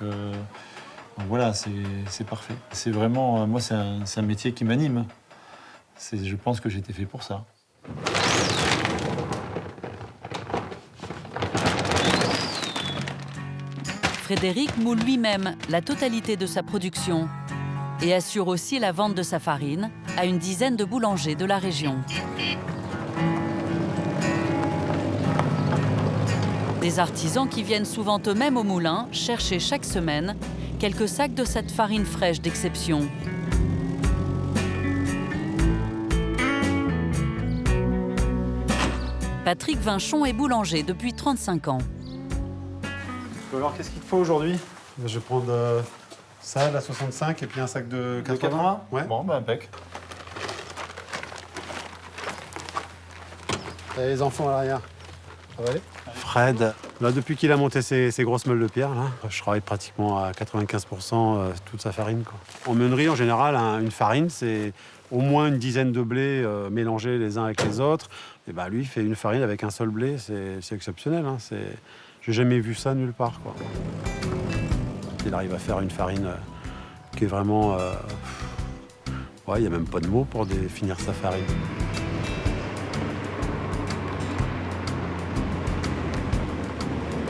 A: voilà, c'est parfait. C'est vraiment, moi, c'est un métier qui m'anime. Je pense que j'ai été fait pour ça.
C: Frédéric moule lui-même la totalité de sa production et assure aussi la vente de sa farine à une dizaine de boulangers de la région. Des artisans qui viennent souvent eux-mêmes au moulin chercher chaque semaine quelques sacs de cette farine fraîche d'exception. Patrick Vinchon est boulanger depuis 35 ans.
I: Alors, qu'est-ce qu'il te faut aujourd'hui? Je vais prendre ça, la 65, et puis un sac de 80. Ouais.
A: Bon, ben, impec.
I: Et les enfants à l'arrière. Ça va aller? Fred, là, depuis qu'il a monté ses grosses meules de pierre, là, je travaille pratiquement à 95% toute sa farine, quoi. En meunerie, en général, une farine, c'est au moins une dizaine de blés mélangés les uns avec les autres. Et bah, lui, il fait une farine avec un seul blé, c'est exceptionnel. Hein. J'ai jamais vu ça nulle part, quoi. Il arrive à faire une farine qui est vraiment... Ouais, il n'y a même pas de mots pour définir sa farine.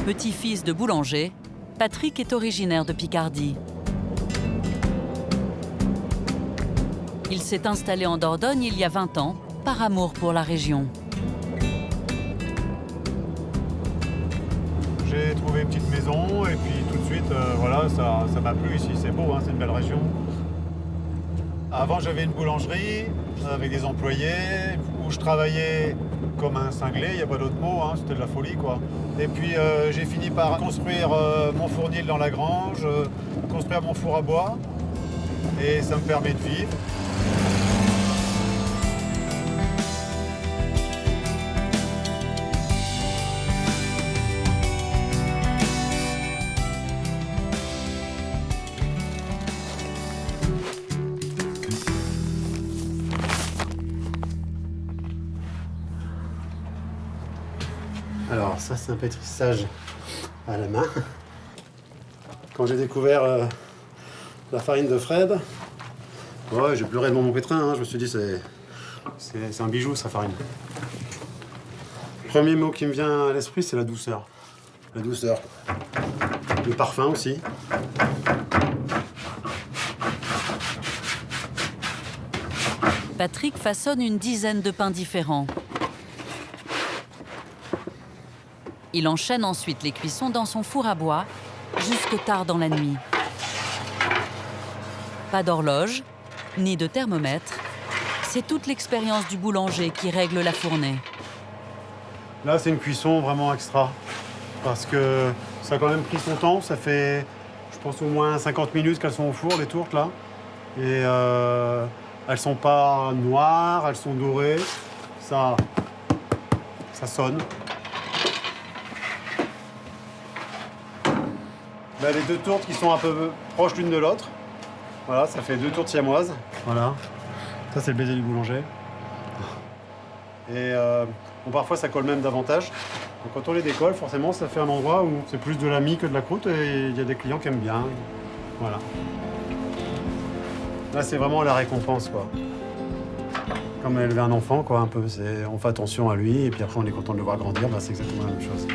C: Petit-fils de boulanger, Patrick est originaire de Picardie. Il s'est installé en Dordogne il y a 20 ans, par amour pour la région.
I: J'ai trouvé une petite maison et puis tout de suite, voilà, ça m'a plu ici. C'est beau, hein, c'est une belle région. Avant, j'avais une boulangerie avec des employés où je travaillais comme un cinglé, il n'y a pas d'autre mot, hein, c'était de la folie, quoi. Et puis, j'ai fini par construire mon fournil dans la grange, construire mon four à bois et ça me permet de vivre. Alors ça, c'est un pétrissage à la main. Quand j'ai découvert la farine de Fred, ouais, j'ai pleuré devant mon pétrin, hein. Je me suis dit, c'est un bijou, sa farine. Le premier mot qui me vient à l'esprit, c'est la douceur. La douceur. Le parfum aussi.
C: Patrick façonne une dizaine de pains différents. Il enchaîne ensuite les cuissons dans son four à bois, jusque tard dans la nuit. Pas d'horloge, ni de thermomètre. C'est toute l'expérience du boulanger qui règle la fournée.
I: Là, c'est une cuisson vraiment extra. Parce que ça a quand même pris son temps. Ça fait, je pense, au moins 50 minutes qu'elles sont au four, les tourtes, là. Et elles sont pas noires, elles sont dorées. Ça sonne. Là, les deux tourtes qui sont un peu proches l'une de l'autre. Voilà, ça fait deux tourtes siamoises. Voilà. Ça, c'est le baiser du boulanger. Et bon, parfois, ça colle même davantage. Donc, quand on les décolle, forcément, ça fait un endroit où c'est plus de la mie que de la croûte. Et il y a des clients qui aiment bien. Voilà. Là, c'est vraiment la récompense, quoi. Comme élever un enfant, quoi, un peu. On fait attention à lui, et puis après, on est content de le voir grandir. Bah, c'est exactement la même chose.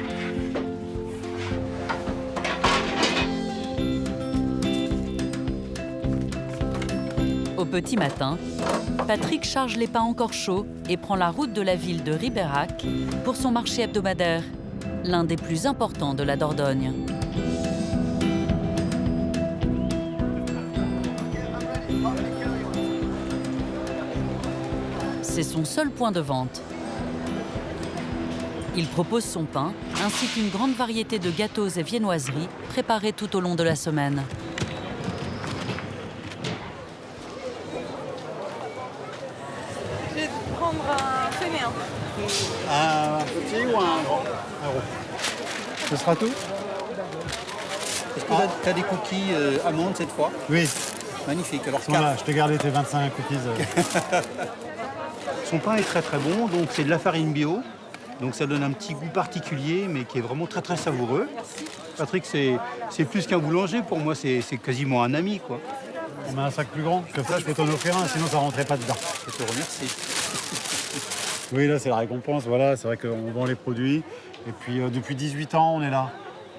C: Au petit matin, Patrick charge les pains encore chauds et prend la route de la ville de Ribérac pour son marché hebdomadaire, l'un des plus importants de la Dordogne. C'est son seul point de vente. Il propose son pain ainsi qu'une grande variété de gâteaux et viennoiseries préparés tout au long de la semaine.
D: prendre un fainéant.
A: Un petit ou un gros? Un gros. Ce sera tout?
E: Est-ce que tu as des cookies amandes cette fois?
A: Oui.
E: Magnifique. Alors,
A: Voilà, je t'ai gardé tes 25 cookies.
E: Son pain est très très bon, donc c'est de la farine bio. Donc ça donne un petit goût particulier, mais qui est vraiment très très savoureux. Patrick, c'est plus qu'un boulanger, pour moi, c'est quasiment un ami, quoi.
A: On met un sac plus grand. Je peux t'en offrir un, sinon ça rentrait pas dedans.
E: Je te remercie.
A: Oui, là c'est la récompense, voilà, c'est vrai qu'on vend les produits. Et puis depuis 18 ans, on est là.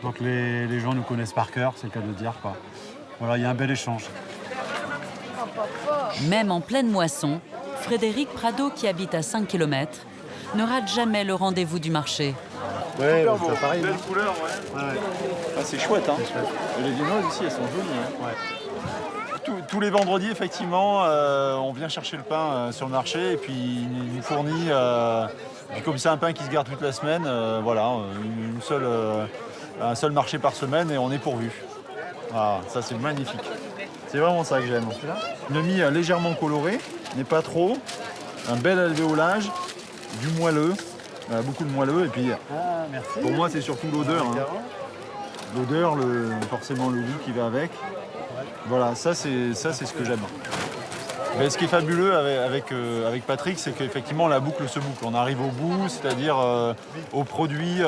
A: Donc les gens nous connaissent par cœur, c'est le cas de le dire, quoi. Voilà, il y a un bel échange.
C: Même en pleine moisson, Frédéric Prado, qui habite à 5 km, ne rate jamais le rendez-vous du marché.
A: Ouais,
B: Super
A: bah,
B: beau,
A: pareil.
B: belle couleur, ouais. Ah, c'est chouette, hein. Et les viennoises aussi, elles sont jolies. Hein. Tous les vendredis, effectivement, on vient chercher le pain sur le marché et puis il nous fournit, comme c'est un pain qui se garde toute la semaine, voilà, un seul marché par semaine et on est pourvu. Ah, ça c'est magnifique. C'est vraiment ça que j'aime. Une mie légèrement colorée, mais pas trop. Un bel alvéolage, du moelleux, beaucoup de moelleux. Et puis, pour moi, c'est surtout l'odeur. Hein. L'odeur, forcément le goût qui va avec. Voilà, ça c'est ce que j'aime. Mais ce qui est fabuleux avec Patrick, c'est qu'effectivement la boucle se boucle. On arrive au bout, c'est-à-dire aux produits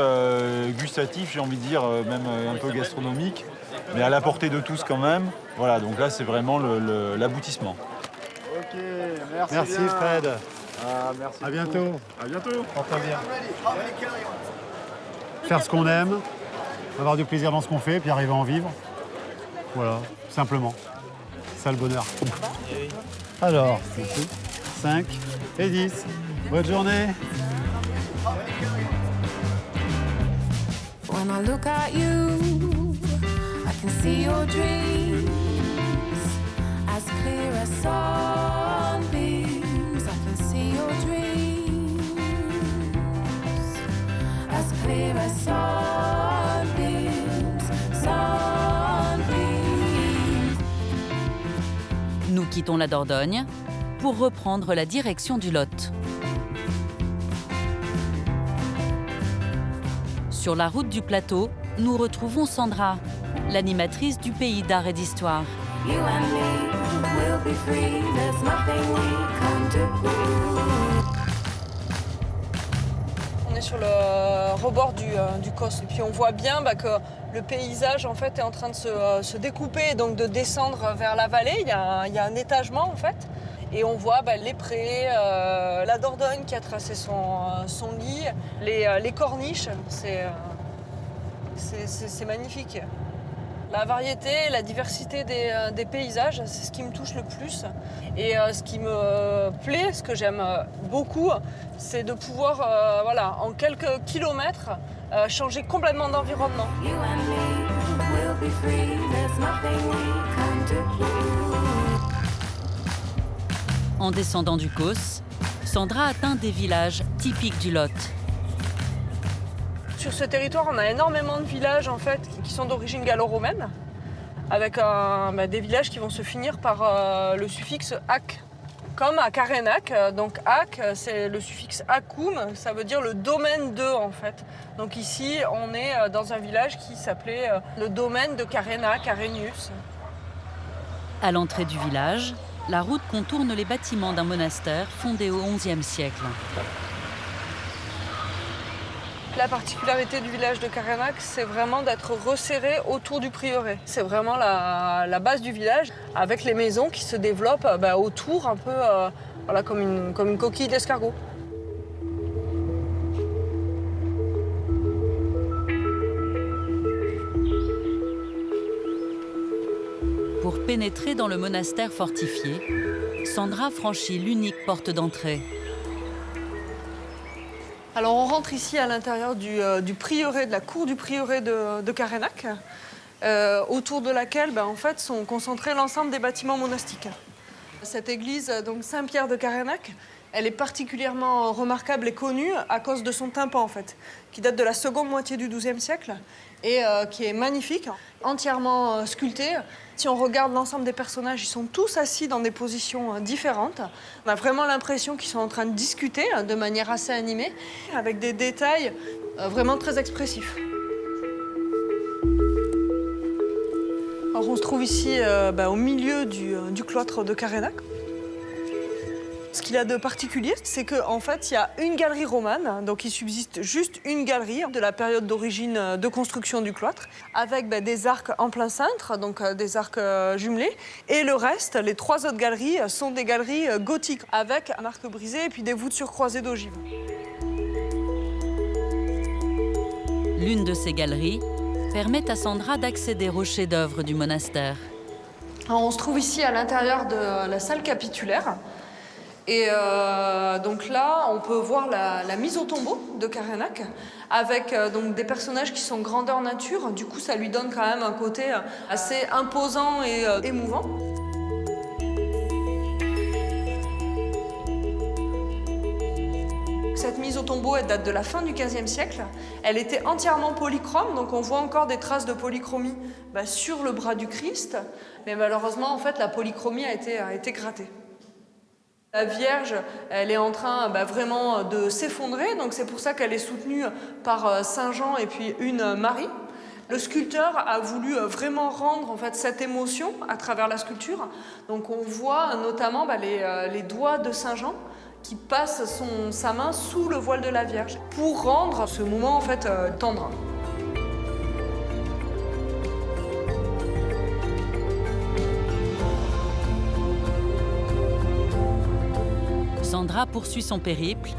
B: gustatifs, j'ai envie de dire, même un peu gastronomiques, mais à la portée de tous quand même. Voilà, donc là c'est vraiment l'aboutissement.
A: Ok, merci Fred.
B: Ah, merci.
A: À bientôt.
B: À bientôt.
A: Porte-toi bien. Faire ce qu'on aime, avoir du plaisir dans ce qu'on fait, puis arriver à en vivre. Voilà, simplement. C'est ça le bonheur. Alors, 5 et 10. Bonne journée.
F: When I look at you, I can see your dreams as clear as sunbeams. I can see your dreams as clear as sunbeams, sunbeams.
C: Nous quittons la Dordogne pour reprendre la direction du Lot. Sur la route du plateau, nous retrouvons Sandra, l'animatrice du Pays d'Art et d'Histoire.
F: You and me will be free, there's nothing we can do.
D: On est sur le rebord du Causse. Et puis on voit bien que le paysage en fait, est en train de se découper, donc de descendre vers la vallée. Il y a un étagement en fait. Et on voit les prés, la Dordogne qui a tracé son lit, les corniches. C'est magnifique. La variété, la diversité des paysages, c'est ce qui me touche le plus. Et ce qui me plaît, ce que j'aime beaucoup, c'est de pouvoir, en quelques kilomètres, changer complètement d'environnement.
F: You and me will be free, there's nothing we can do.
C: En descendant du Causse, Sandra atteint des villages typiques du Lot.
D: Sur ce territoire, on a énormément de villages en fait, qui sont d'origine gallo-romaine, avec des villages qui vont se finir par le suffixe ac, comme à Carénac. Donc ac, c'est le suffixe acum, ça veut dire le domaine de en fait. Donc ici, on est dans un village qui s'appelait le domaine de Carénac, Arrhenius.
C: À l'entrée du village, la route contourne les bâtiments d'un monastère fondé au XIe siècle.
D: La particularité du village de Carénac, c'est vraiment d'être resserré autour du prieuré. C'est vraiment la base du village, avec les maisons qui se développent autour, un peu comme une coquille d'escargot.
C: Pour pénétrer dans le monastère fortifié, Sandra franchit l'unique porte d'entrée.
D: Alors on rentre ici à l'intérieur du prieuré, de la cour du prieuré de Carénac, autour de laquelle en fait, sont concentrés l'ensemble des bâtiments monastiques. Cette église, donc Saint-Pierre de Carénac, Elle est particulièrement remarquable et connue à cause de son tympan, en fait, qui date de la seconde moitié du XIIe siècle et qui est magnifique, entièrement sculpté. Si on regarde l'ensemble des personnages, ils sont tous assis dans des positions différentes. On a vraiment l'impression qu'ils sont en train de discuter de manière assez animée, avec des détails vraiment très expressifs. Alors on se trouve ici au milieu du cloître de Carénac. Ce qu'il a de particulier, c'est qu'en fait, il y a une galerie romane, donc il subsiste juste une galerie de la période d'origine de construction du cloître, avec des arcs en plein cintre, donc des arcs jumelés, et le reste, les 3 autres galeries, sont des galeries gothiques, avec un arc brisé et puis des voûtes surcroisées d'ogives.
C: L'une de ces galeries permet à Sandra d'accéder aux chefs-d'œuvre du monastère.
D: Alors, on se trouve ici à l'intérieur de la salle capitulaire. Et donc là, on peut voir la mise au tombeau de Carénac avec donc des personnages qui sont grandeur nature. Du coup, ça lui donne quand même un côté assez imposant et émouvant. Cette mise au tombeau, elle date de la fin du XVe siècle. Elle était entièrement polychrome, donc on voit encore des traces de polychromie sur le bras du Christ. Mais malheureusement, en fait, la polychromie a été grattée. La Vierge, elle est en train vraiment de s'effondrer, donc c'est pour ça qu'elle est soutenue par Saint Jean et puis une Marie. Le sculpteur a voulu vraiment rendre en fait cette émotion à travers la sculpture. Donc on voit notamment les doigts de Saint Jean qui passe sa main sous le voile de la Vierge pour rendre ce moment en fait tendre.
C: Sandra poursuit son périple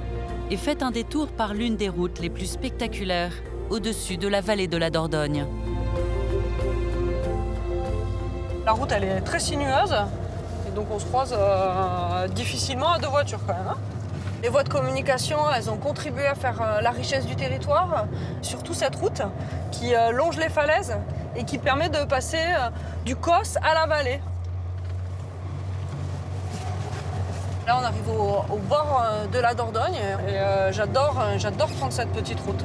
C: et fait un détour par l'une des routes les plus spectaculaires au-dessus de la vallée de la Dordogne.
D: La route, elle est très sinueuse et donc on se croise difficilement à 2 voitures quand même. Les voies de communication, elles ont contribué à faire la richesse du territoire, surtout cette route qui longe les falaises et qui permet de passer du Causse à la vallée. Là, on arrive au bord de la Dordogne et j'adore prendre cette petite route.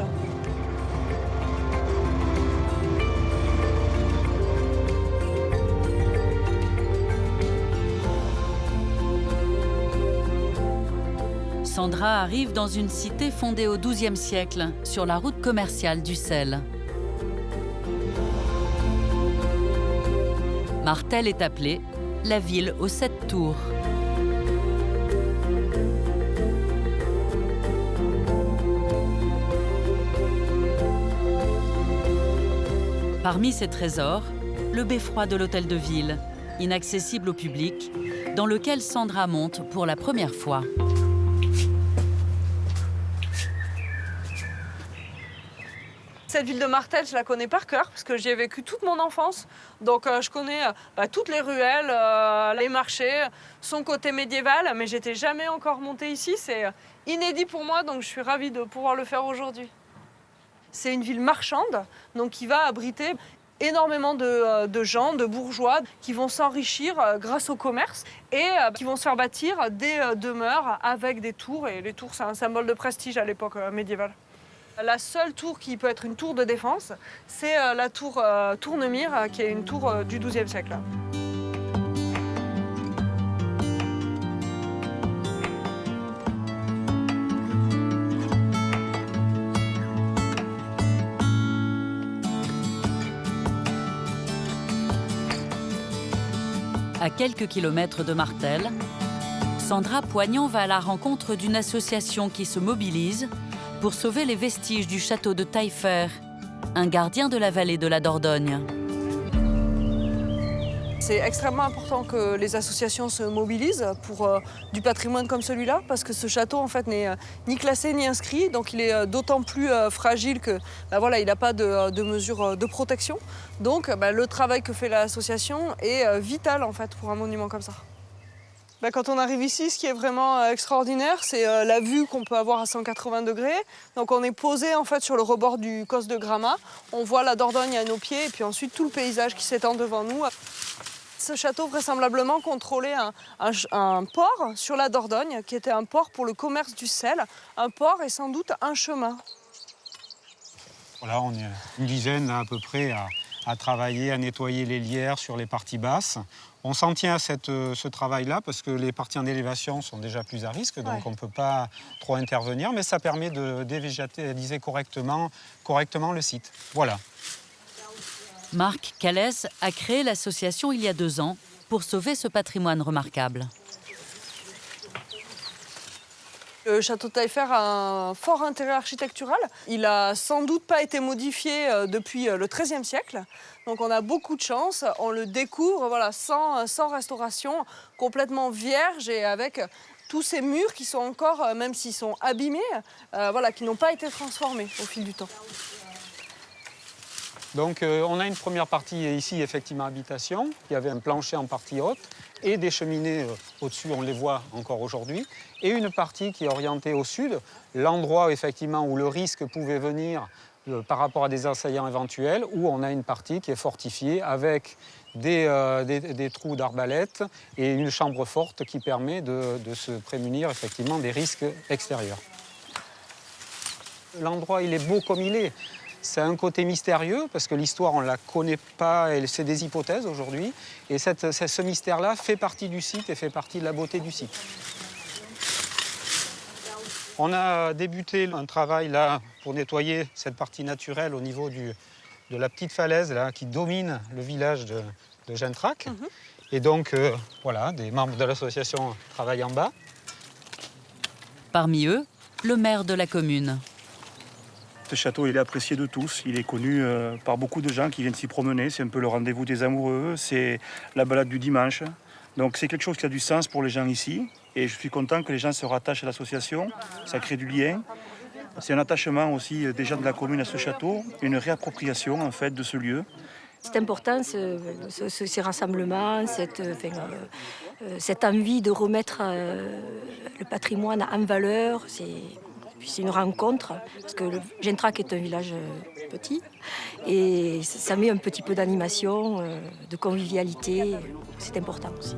C: Sandra arrive dans une cité fondée au XIIe siècle, sur la route commerciale du sel. Martel est appelée la ville aux 7 tours. Parmi ces trésors, le beffroi de l'hôtel de ville, inaccessible au public, dans lequel Sandra monte pour la première fois.
D: Cette ville de Martel, je la connais par cœur parce que j'y ai vécu toute mon enfance. Donc je connais toutes les ruelles, les marchés, son côté médiéval, mais j'étais jamais encore montée ici. C'est inédit pour moi, donc je suis ravie de pouvoir le faire aujourd'hui. C'est une ville marchande, donc qui va abriter énormément de gens, de bourgeois, qui vont s'enrichir grâce au commerce et qui vont se faire bâtir des demeures avec des tours. Et les tours, c'est un symbole de prestige à l'époque médiévale. La seule tour qui peut être une tour de défense, c'est la tour Tournemire, qui est une tour du XIIe siècle.
C: À quelques kilomètres de Martel, Sandra Poignant va à la rencontre d'une association qui se mobilise pour sauver les vestiges du château de Taillefer, un gardien de la vallée de la Dordogne.
D: C'est extrêmement important que les associations se mobilisent pour du patrimoine comme celui-là, parce que ce château en fait n'est ni classé ni inscrit, donc il est d'autant plus fragile que il n'a pas de mesures de protection. Donc le travail que fait l'association est vital en fait pour un monument comme ça. Quand on arrive ici, ce qui est vraiment extraordinaire, c'est la vue qu'on peut avoir à 180 degrés. Donc on est posé en fait sur le rebord du Causse de Gramat. On voit la Dordogne à nos pieds et puis ensuite tout le paysage qui s'étend devant nous. Ce château vraisemblablement contrôlait un port sur la Dordogne, qui était un port pour le commerce du sel, un port et sans doute un chemin.
U: Voilà, on est une dizaine là, à peu près à travailler, à nettoyer les lierres sur les parties basses. On s'en tient à ce travail-là parce que les parties en élévation sont déjà plus à risque, donc on ne peut pas trop intervenir, mais ça permet de dévégétaliser correctement le site. Voilà.
C: Marc Calès a créé l'association il y a 2 ans pour sauver ce patrimoine remarquable.
D: Le château de Taillefer a un fort intérêt architectural. Il n'a sans doute pas été modifié depuis le XIIIe siècle. Donc on a beaucoup de chance. On le découvre voilà, sans restauration, complètement vierge et avec tous ces murs qui sont encore, même s'ils sont abîmés, voilà, qui n'ont pas été transformés au fil du temps.
U: Donc on a une première partie ici, effectivement, habitation. Il y avait un plancher en partie haute et des cheminées au-dessus, on les voit encore aujourd'hui. Et une partie qui est orientée au sud, l'endroit effectivement où le risque pouvait venir par rapport à des assaillants éventuels, où on a une partie qui est fortifiée avec des trous d'arbalète et une chambre forte qui permet de se prémunir effectivement des risques extérieurs. L'endroit, il est beau comme il est. C'est un côté mystérieux parce que l'histoire, on ne la connaît pas, et c'est des hypothèses aujourd'hui. Et ce mystère-là fait partie du site et fait partie de la beauté du site. On a débuté un travail là pour nettoyer cette partie naturelle au niveau de la petite falaise là, qui domine le village de Gentrac. Et donc, voilà, des membres de l'association travaillent en bas.
C: Parmi eux, le maire de la commune.
H: Ce château, il est apprécié de tous. Il est connu par beaucoup de gens qui viennent s'y promener. C'est un peu le rendez-vous des amoureux. C'est la balade du dimanche. Donc c'est quelque chose qui a du sens pour les gens ici. Et je suis content que les gens se rattachent à l'association. Ça crée du lien. C'est un attachement aussi des gens de la commune à ce château. Une réappropriation en fait de ce lieu.
J: C'est important ces rassemblements, cette envie de remettre le patrimoine en valeur. C'est une rencontre, parce que Gentrac est un village petit, et ça met un petit peu d'animation, de convivialité, c'est important aussi.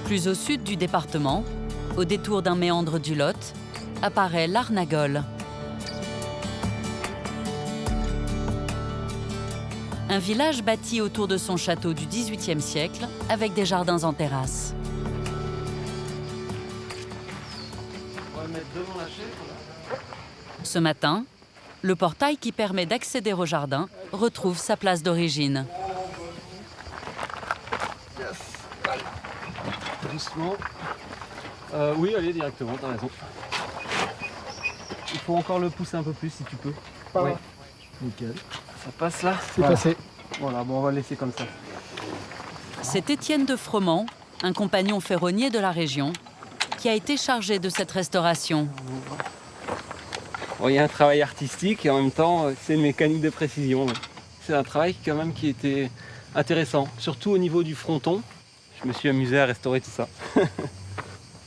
C: Plus au sud du département, au détour d'un méandre du Lot, apparaît l'Arnagol. Un village bâti autour de son château du XVIIIe siècle, avec des jardins en terrasse. Ce matin, le portail qui permet d'accéder au jardin retrouve sa place d'origine.
L: Doucement. Oui, allez, directement, t'as raison. Il faut encore le pousser un peu plus si tu peux. Oui. Nickel. Ça passe là? C'est passé. Voilà, bon, on va le laisser comme ça.
C: C'est Étienne de Froment, un compagnon ferronnier de la région, qui a été chargé de cette restauration.
L: Bon, il y a un travail artistique et en même temps, c'est une mécanique de précision. C'est un travail quand même qui était intéressant, surtout au niveau du fronton. Je me suis amusé à restaurer tout ça.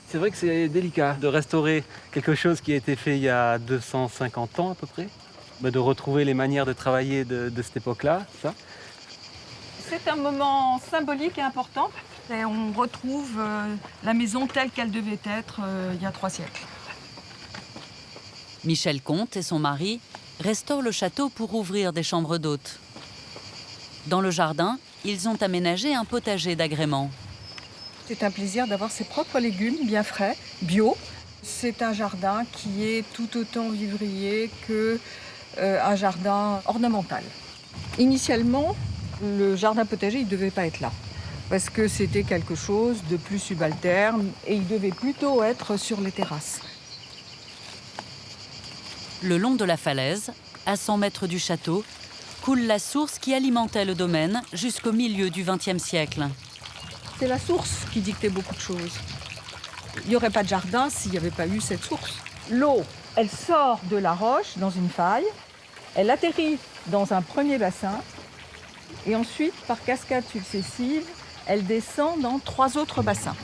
L: C'est vrai que c'est délicat de restaurer quelque chose qui a été fait il y a 250 ans à peu près, de retrouver les manières de travailler de cette époque-là.
X: C'est un moment symbolique et important. Et on retrouve la maison telle qu'elle devait être il y a 3 siècles.
C: Michel Comte et son mari restaurent le château pour ouvrir des chambres d'hôtes. Dans le jardin, ils ont aménagé un potager d'agrément.
X: C'est un plaisir d'avoir ses propres légumes bien frais, bio. C'est un jardin qui est tout autant vivrier qu'un jardin ornemental. Initialement, le jardin potager, il ne devait pas être là, parce que c'était quelque chose de plus subalterne et il devait plutôt être sur les terrasses.
C: Le long de la falaise, à 100 mètres du château, coule la source qui alimentait le domaine jusqu'au milieu du XXe siècle.
X: C'est la source qui dictait beaucoup de choses. Il n'y aurait pas de jardin s'il n'y avait pas eu cette source. L'eau, elle sort de la roche dans une faille, elle atterrit dans un premier bassin, Et ensuite, par cascade successive, elle descend dans 3 autres bassins.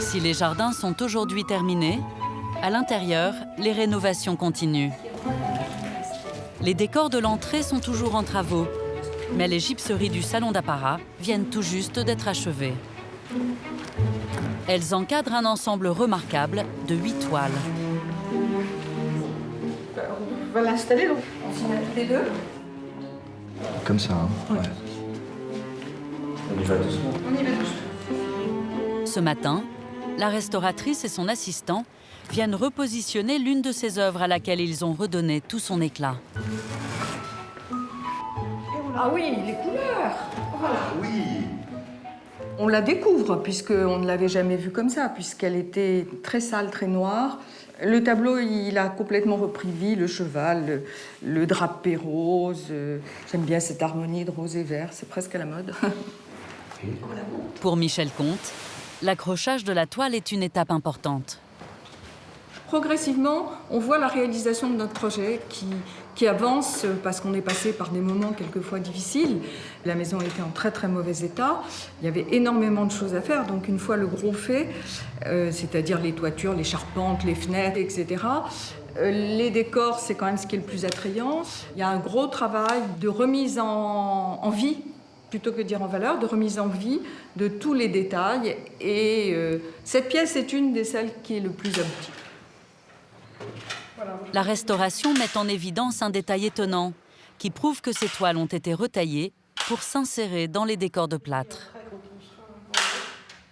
C: Si les jardins sont aujourd'hui terminés, à l'intérieur, les rénovations continuent. Les décors de l'entrée sont toujours en travaux, mais les gypseries du salon d'apparat viennent tout juste d'être achevées. Elles encadrent un ensemble remarquable de 8 toiles.
X: On va l'installer, donc on s'y met les deux.
W: Comme ça, hein.
X: Ouais.
W: On y va doucement.
X: On y va doucement.
C: Ce matin, la restauratrice et son assistant viennent repositionner l'une de ces œuvres à laquelle ils ont redonné tout son éclat.
X: Ah oui, les couleurs. Voilà.
W: Oui.
X: On la découvre, puisqu'on ne l'avait jamais vue comme ça, puisqu'elle était très sale, très noire. Le tableau, il a complètement repris vie, le cheval, le drapé rose. J'aime bien cette harmonie de rose et vert, c'est presque à la mode.
C: Pour Michel Comte, l'accrochage de la toile est une étape importante.
X: Progressivement, on voit la réalisation de notre projet qui avance parce qu'on est passé par des moments quelquefois difficiles. La maison était en très très mauvais état. Il y avait énormément de choses à faire. Donc une fois le gros fait, c'est-à-dire les toitures, les charpentes, les fenêtres, etc., les décors, c'est quand même ce qui est le plus attrayant. Il y a un gros travail de remise en vie, plutôt que de dire en valeur, de remise en vie de tous les détails. Et cette pièce est une des celles qui est le plus aboutie.
C: La restauration met en évidence un détail étonnant qui prouve que ces toiles ont été retaillées pour s'insérer dans les décors de plâtre.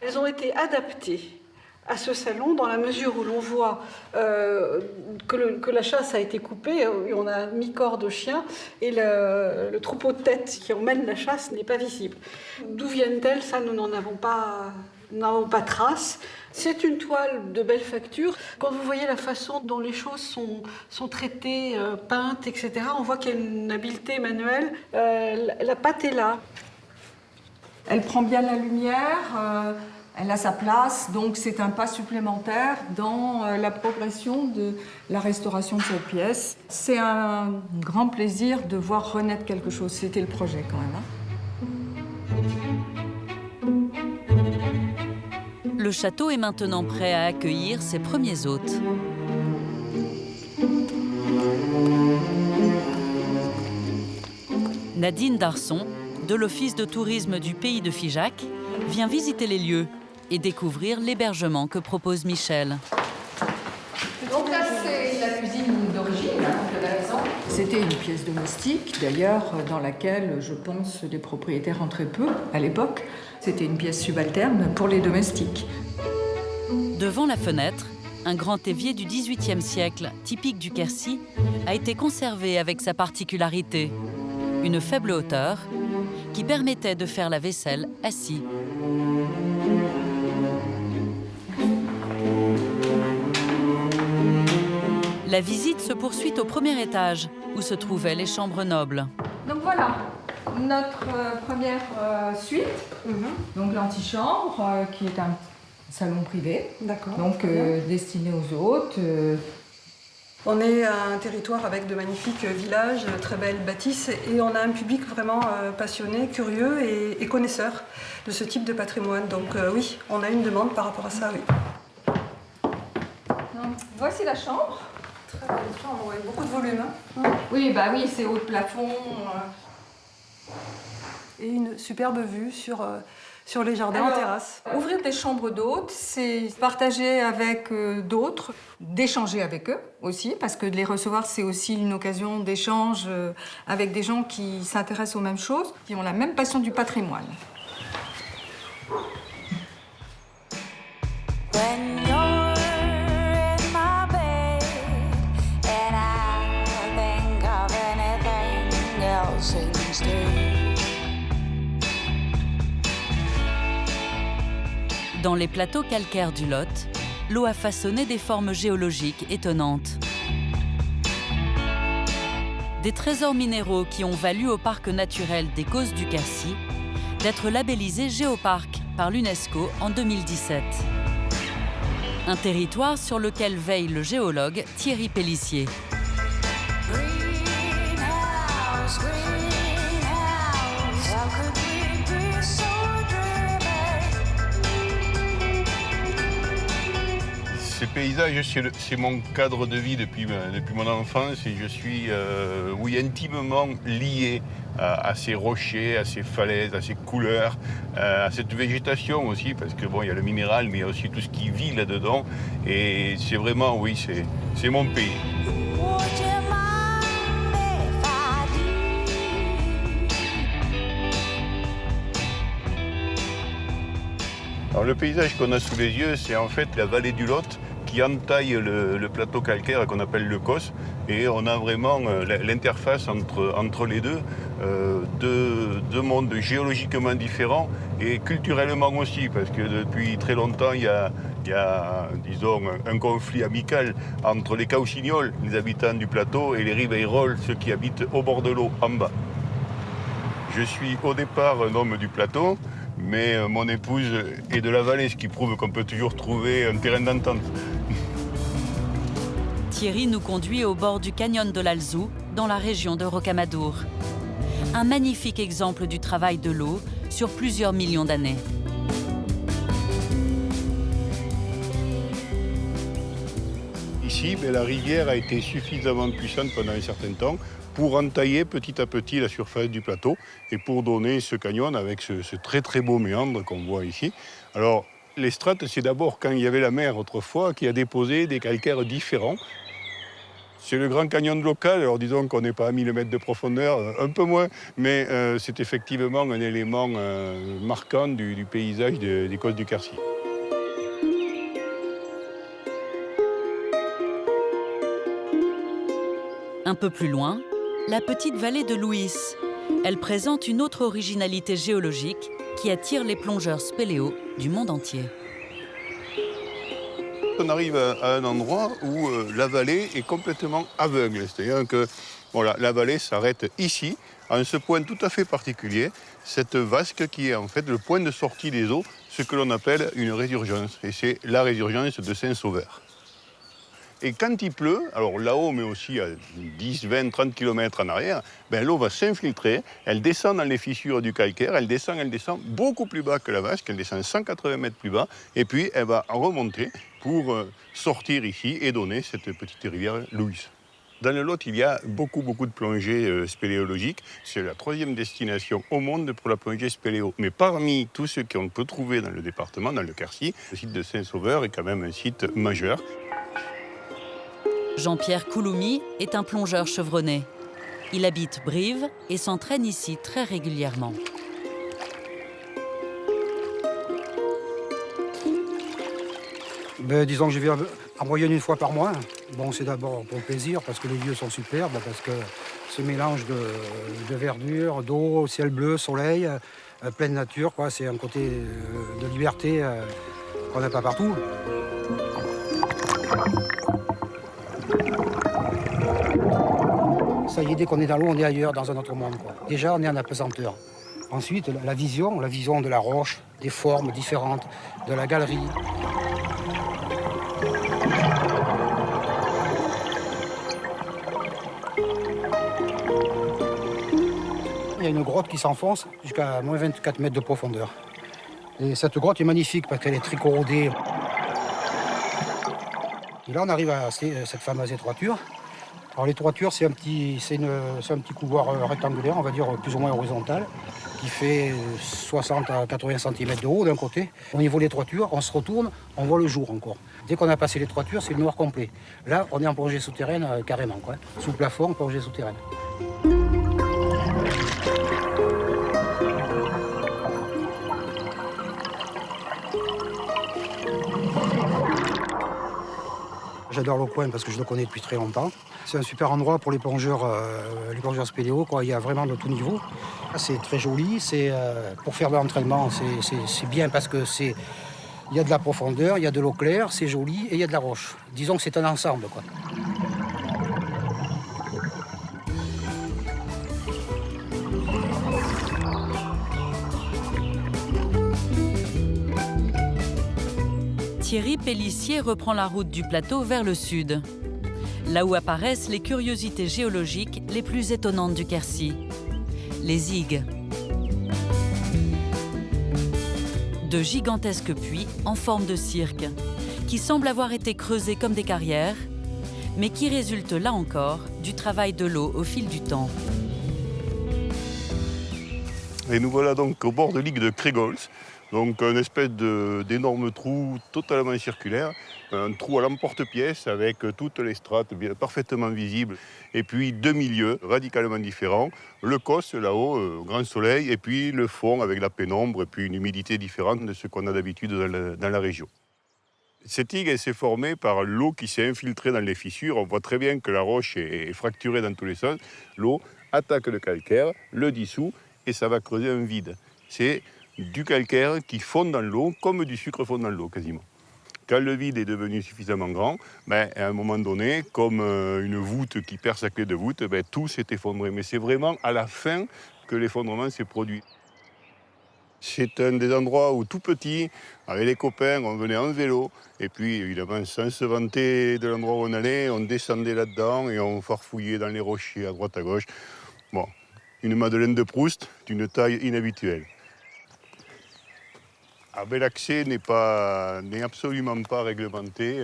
K: Elles ont été adaptées à ce salon dans la mesure où l'on voit que la chasse a été coupée, on a mis corps de chien et le troupeau de tête qui emmène la chasse n'est pas visible. D'où viennent-elles? Ça, nous n'en avons pas trace. C'est une toile de belle facture. Quand vous voyez la façon dont les choses sont traitées, peintes, etc., on voit qu'il y a une habileté manuelle. La pâte est là.
X: Elle prend bien la lumière, elle a sa place, donc c'est un pas supplémentaire dans la progression de la restauration de cette pièce. C'est un grand plaisir de voir renaître quelque chose. C'était le projet quand même.
C: Le château est maintenant prêt à accueillir ses premiers hôtes. Nadine Darson, de l'Office de tourisme du pays de Figeac, vient visiter les lieux et découvrir l'hébergement que propose Michel.
X: Donc là, c'est la cuisine d'origine de la maison. C'était une pièce domestique, d'ailleurs, dans laquelle, je pense, les propriétaires rentraient peu à l'époque. C'était une pièce subalterne pour les domestiques.
C: Devant la fenêtre, un grand évier du XVIIIe siècle, typique du Quercy, a été conservé avec sa particularité, une faible hauteur qui permettait de faire la vaisselle assis. La visite se poursuit au premier étage, où se trouvaient les chambres nobles.
X: Donc voilà, notre première suite, donc l'antichambre, qui est un salon privé, donc destiné aux hôtes.
K: On est à un territoire avec de magnifiques villages, très belles bâtisses, et on a un public vraiment passionné, curieux et connaisseur de ce type de patrimoine. Donc oui, on a une demande par rapport à ça, oui.
X: Donc, voici la chambre.
K: Très belle chambre, oui, beaucoup de volume. Hein.
X: Oui, bah oui, c'est haut de plafond.
K: Et une superbe vue sur les jardins en terrasse.
X: Ouvrir des chambres d'hôtes, c'est partager avec d'autres, d'échanger avec eux aussi, parce que de les recevoir, c'est aussi une occasion d'échange avec des gens qui s'intéressent aux mêmes choses, qui ont la même passion du patrimoine.
C: Dans les plateaux calcaires du Lot, l'eau a façonné des formes géologiques étonnantes. Des trésors minéraux qui ont valu au parc naturel des Causses du Quercy d'être labellisé Géoparc par l'UNESCO en 2017. Un territoire sur lequel veille le géologue Thierry Pellissier.
M: Ces paysages, c'est mon cadre de vie depuis mon enfance et je suis intimement lié à ces rochers, à ces falaises, à ces couleurs, à cette végétation aussi, parce que bon, il y a le minéral, mais il y a aussi tout ce qui vit là-dedans. Et c'est vraiment, oui, c'est mon pays. Alors le paysage qu'on a sous les yeux, c'est en fait la vallée du Lot qui entaille le plateau calcaire qu'on appelle le Causse. Et on a vraiment l'interface entre les deux, deux mondes géologiquement différents et culturellement aussi, parce que depuis très longtemps, il y a disons, un conflit amical entre les Caussignols, les habitants du plateau, et les Ribeirols, ceux qui habitent au bord de l'eau, en bas. Je suis au départ un homme du plateau, mais mon épouse est de la vallée, ce qui prouve qu'on peut toujours trouver un terrain d'entente.
C: Thierry nous conduit au bord du canyon de l'Alzou, dans la région de Rocamadour. Un magnifique exemple du travail de l'eau sur plusieurs millions d'années.
M: Ici, la rivière a été suffisamment puissante pendant un certain temps pour entailler petit à petit la surface du plateau et pour donner ce canyon avec ce très très beau méandre qu'on voit ici. Alors, les strates, c'est d'abord quand il y avait la mer autrefois qui a déposé des calcaires différents. C'est le grand canyon local, alors disons qu'on n'est pas à 1000 mètres de profondeur, un peu moins, mais c'est effectivement un élément marquant du paysage des Côtes du Quercy.
C: Un peu plus loin, la petite vallée de Louis. Elle présente une autre originalité géologique qui attire les plongeurs spéléo du monde entier.
M: On arrive à un endroit où la vallée est complètement aveugle. C'est-à-dire que voilà, la vallée s'arrête ici, à ce point tout à fait particulier, cette vasque qui est en fait le point de sortie des eaux, ce que l'on appelle une résurgence. Et c'est la résurgence de Saint-Sauveur. Et quand il pleut, alors là-haut, mais aussi à 10, 20, 30 km en arrière, l'eau va s'infiltrer, elle descend dans les fissures du calcaire, elle descend beaucoup plus bas que la vasque, elle descend 180 mètres plus bas, et puis elle va remonter pour sortir ici et donner cette petite rivière Louis. Dans le Lot, il y a beaucoup de plongées spéléologiques. C'est la 3e destination au monde pour la plongée spéléo. Mais parmi tous ceux qu'on peut trouver dans le département, dans le Quercy, le site de Saint-Sauveur est quand même un site majeur.
C: Jean-Pierre Couloumi est un plongeur chevronné. Il habite Brive et s'entraîne ici très régulièrement.
N: Disons que je viens en moyenne une fois par mois. Bon, c'est d'abord pour le plaisir, parce que les lieux sont superbes, parce que ce mélange de verdure, d'eau, ciel bleu, soleil, pleine nature, quoi. C'est un côté de liberté qu'on n'a pas partout. Ça y est, dès qu'on est dans l'eau, on est ailleurs, dans un autre monde, quoi. Déjà, on est en apesanteur. Ensuite, la vision de la roche, des formes différentes, de la galerie. Il y a une grotte qui s'enfonce jusqu'à moins 24 mètres de profondeur. Et cette grotte est magnifique parce qu'elle est très corrodée. Et là, on arrive à cette fameuse étroiture. Alors l'étroiture, c'est un petit couloir rectangulaire, on va dire plus ou moins horizontal, qui fait 60 à 80 cm de haut d'un côté. Au niveau de l'étroiture, on se retourne, on voit le jour encore. Dès qu'on a passé l'étroiture, c'est le noir complet. Là, on est en plongée souterraine carrément, quoi. Sous plafond, plongée souterraine. J'adore le coin parce que je le connais depuis très longtemps. C'est un super endroit pour les plongeurs spéléo, quoi. Il y a vraiment de tout niveau. C'est très joli. Pour faire de l'entraînement, c'est bien parce que il y a de la profondeur, il y a de l'eau claire, c'est joli et il y a de la roche. Disons que c'est un ensemble, quoi.
C: Thierry Pellissier reprend la route du plateau vers le sud, là où apparaissent les curiosités géologiques les plus étonnantes du Quercy, les igues. De gigantesques puits en forme de cirque, qui semblent avoir été creusés comme des carrières, mais qui résultent là encore du travail de l'eau au fil du temps.
M: Et nous voilà donc au bord de l'île de Crégols, donc une espèce d'énorme trou totalement circulaire, un trou à l'emporte-pièce avec toutes les strates bien parfaitement visibles, et puis deux milieux radicalement différents, le cos là-haut, grand soleil, et puis le fond avec la pénombre et puis une humidité différente de ce qu'on a d'habitude dans la région. Cette île s'est formée par l'eau qui s'est infiltrée dans les fissures. On voit très bien que la roche est fracturée dans tous les sens. L'eau attaque le calcaire, le dissout et ça va creuser un vide. C'est du calcaire qui fond dans l'eau comme du sucre fond dans l'eau quasiment. Quand le vide est devenu suffisamment grand, à un moment donné, comme une voûte qui perd sa clé de voûte, tout s'est effondré. Mais c'est vraiment à la fin que l'effondrement s'est produit. C'est un des endroits où tout petit, avec les copains, on venait en vélo. Et puis, évidemment, sans se vanter de l'endroit où on allait, on descendait là-dedans et on farfouillait dans les rochers à droite à gauche. Bon, une Madeleine de Proust d'une taille inhabituelle. L'accès n'est absolument pas réglementé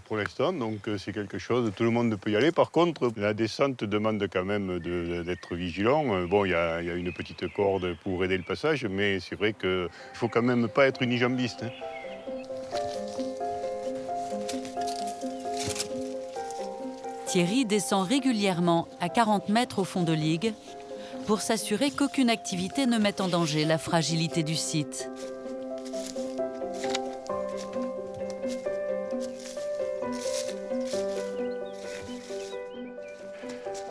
M: pour l'instant, donc c'est quelque chose, tout le monde peut y aller. Par contre, la descente demande quand même d'être vigilant. Il y a une petite corde pour aider le passage, mais c'est vrai qu'il ne faut quand même pas être unijambiste.
C: Thierry descend régulièrement à 40 mètres au fond de l'Igue pour s'assurer qu'aucune activité ne mette en danger la fragilité du site.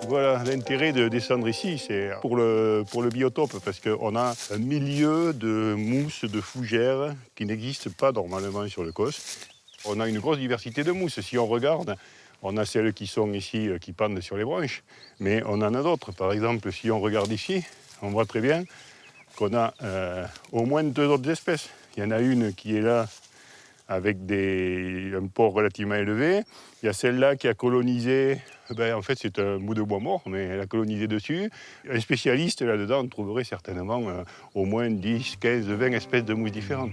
M: Voilà, l'intérêt de descendre ici, c'est pour le biotope, parce qu'on a un milieu de mousses, de fougères qui n'existent pas normalement sur le Causse. On a une grosse diversité de mousses. Si on regarde, on a celles qui sont ici, qui pendent sur les branches, mais on en a d'autres. Par exemple, si on regarde ici, on voit très bien qu'on a au moins deux autres espèces. Il y en a une qui est là, avec un port relativement élevé. Il y a celle-là qui a colonisé, en fait c'est un bout de bois mort, mais elle a colonisé dessus. Un spécialiste là-dedans, on trouverait certainement au moins 10, 15, 20 espèces de mousses différentes.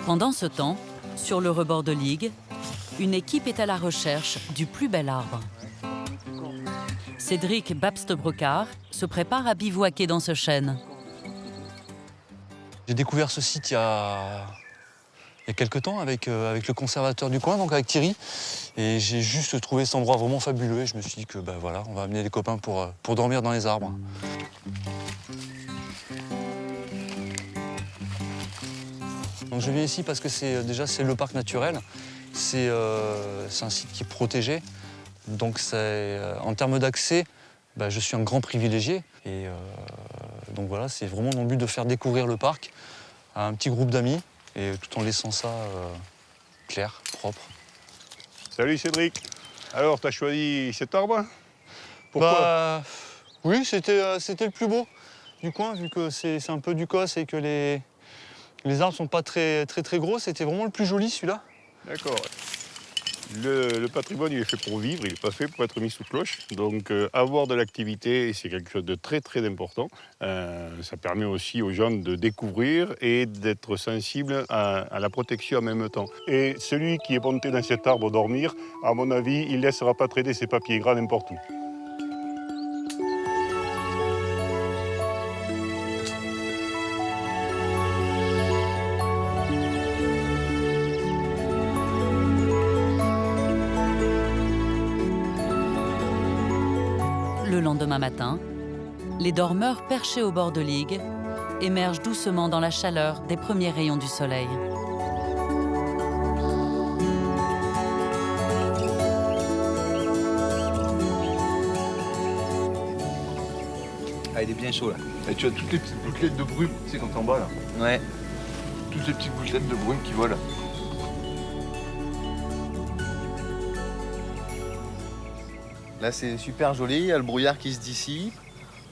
C: Pendant ce temps, sur le rebord de l'Igue, une équipe est à la recherche du plus bel arbre. Cédric Babste-Brocard se prépare à bivouaquer dans ce chêne.
O: J'ai découvert ce site il y a quelques temps avec le conservateur du coin, donc avec Thierry. Et j'ai juste trouvé cet endroit vraiment fabuleux. Et je me suis dit que voilà, on va amener les copains pour dormir dans les arbres. Donc je viens ici parce que c'est le parc naturel. C'est un site qui est protégé. Donc en termes d'accès, je suis un grand privilégié. Et donc voilà, c'est vraiment mon but de faire découvrir le parc à un petit groupe d'amis, et tout en laissant ça clair, propre.
M: Salut Cédric. Alors, t'as choisi cet arbre? Pourquoi?
O: Oui, c'était le plus beau du coin, vu que c'est un peu du Causse et que les arbres sont pas très gros. C'était vraiment le plus joli, celui-là.
M: D'accord. Le patrimoine, il est fait pour vivre, il n'est pas fait pour être mis sous cloche. Donc avoir de l'activité, c'est quelque chose de très très important. Ça permet aussi aux gens de découvrir et d'être sensibles à la protection en même temps. Et celui qui est monté dans cet arbre dormir, à mon avis, il ne laissera pas traîner ses papiers gras n'importe où.
C: Le lendemain matin, les dormeurs perchés au bord de l'Igue émergent doucement dans la chaleur des premiers rayons du soleil.
P: Ah, il est bien chaud là.
R: Et tu as toutes les petites gouttelettes de brume, tu sais, quand t'es en bas là.
P: Ouais.
R: Toutes les petites gouttelettes de brume qui volent.
P: Là, c'est super joli, il y a le brouillard qui se dissipe.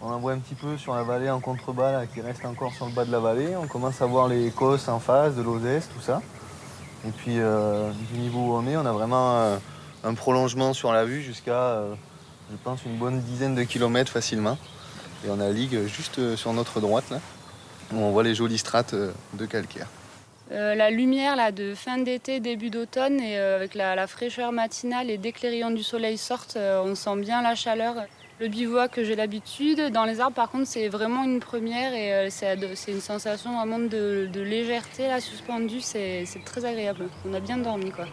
G: On en voit un petit peu sur la vallée en contrebas là, qui reste encore sur le bas de la vallée. On commence à voir les Causses en face, de l'Ozès, tout ça. Et puis du niveau où on a vraiment un prolongement sur la vue jusqu'à, je pense, une bonne dizaine de kilomètres facilement. Et on a la Ligue juste sur notre droite là, où on voit les jolies strates de calcaire.
Q: La lumière là, de fin d'été, début d'automne, et avec la fraîcheur matinale, et dès que les rayons du soleil sortent, on sent bien la chaleur. Le bivouac que j'ai l'habitude, dans les arbres par contre c'est vraiment une première et c'est une sensation vraiment de légèreté là, suspendue, c'est très agréable. On a bien dormi quoi.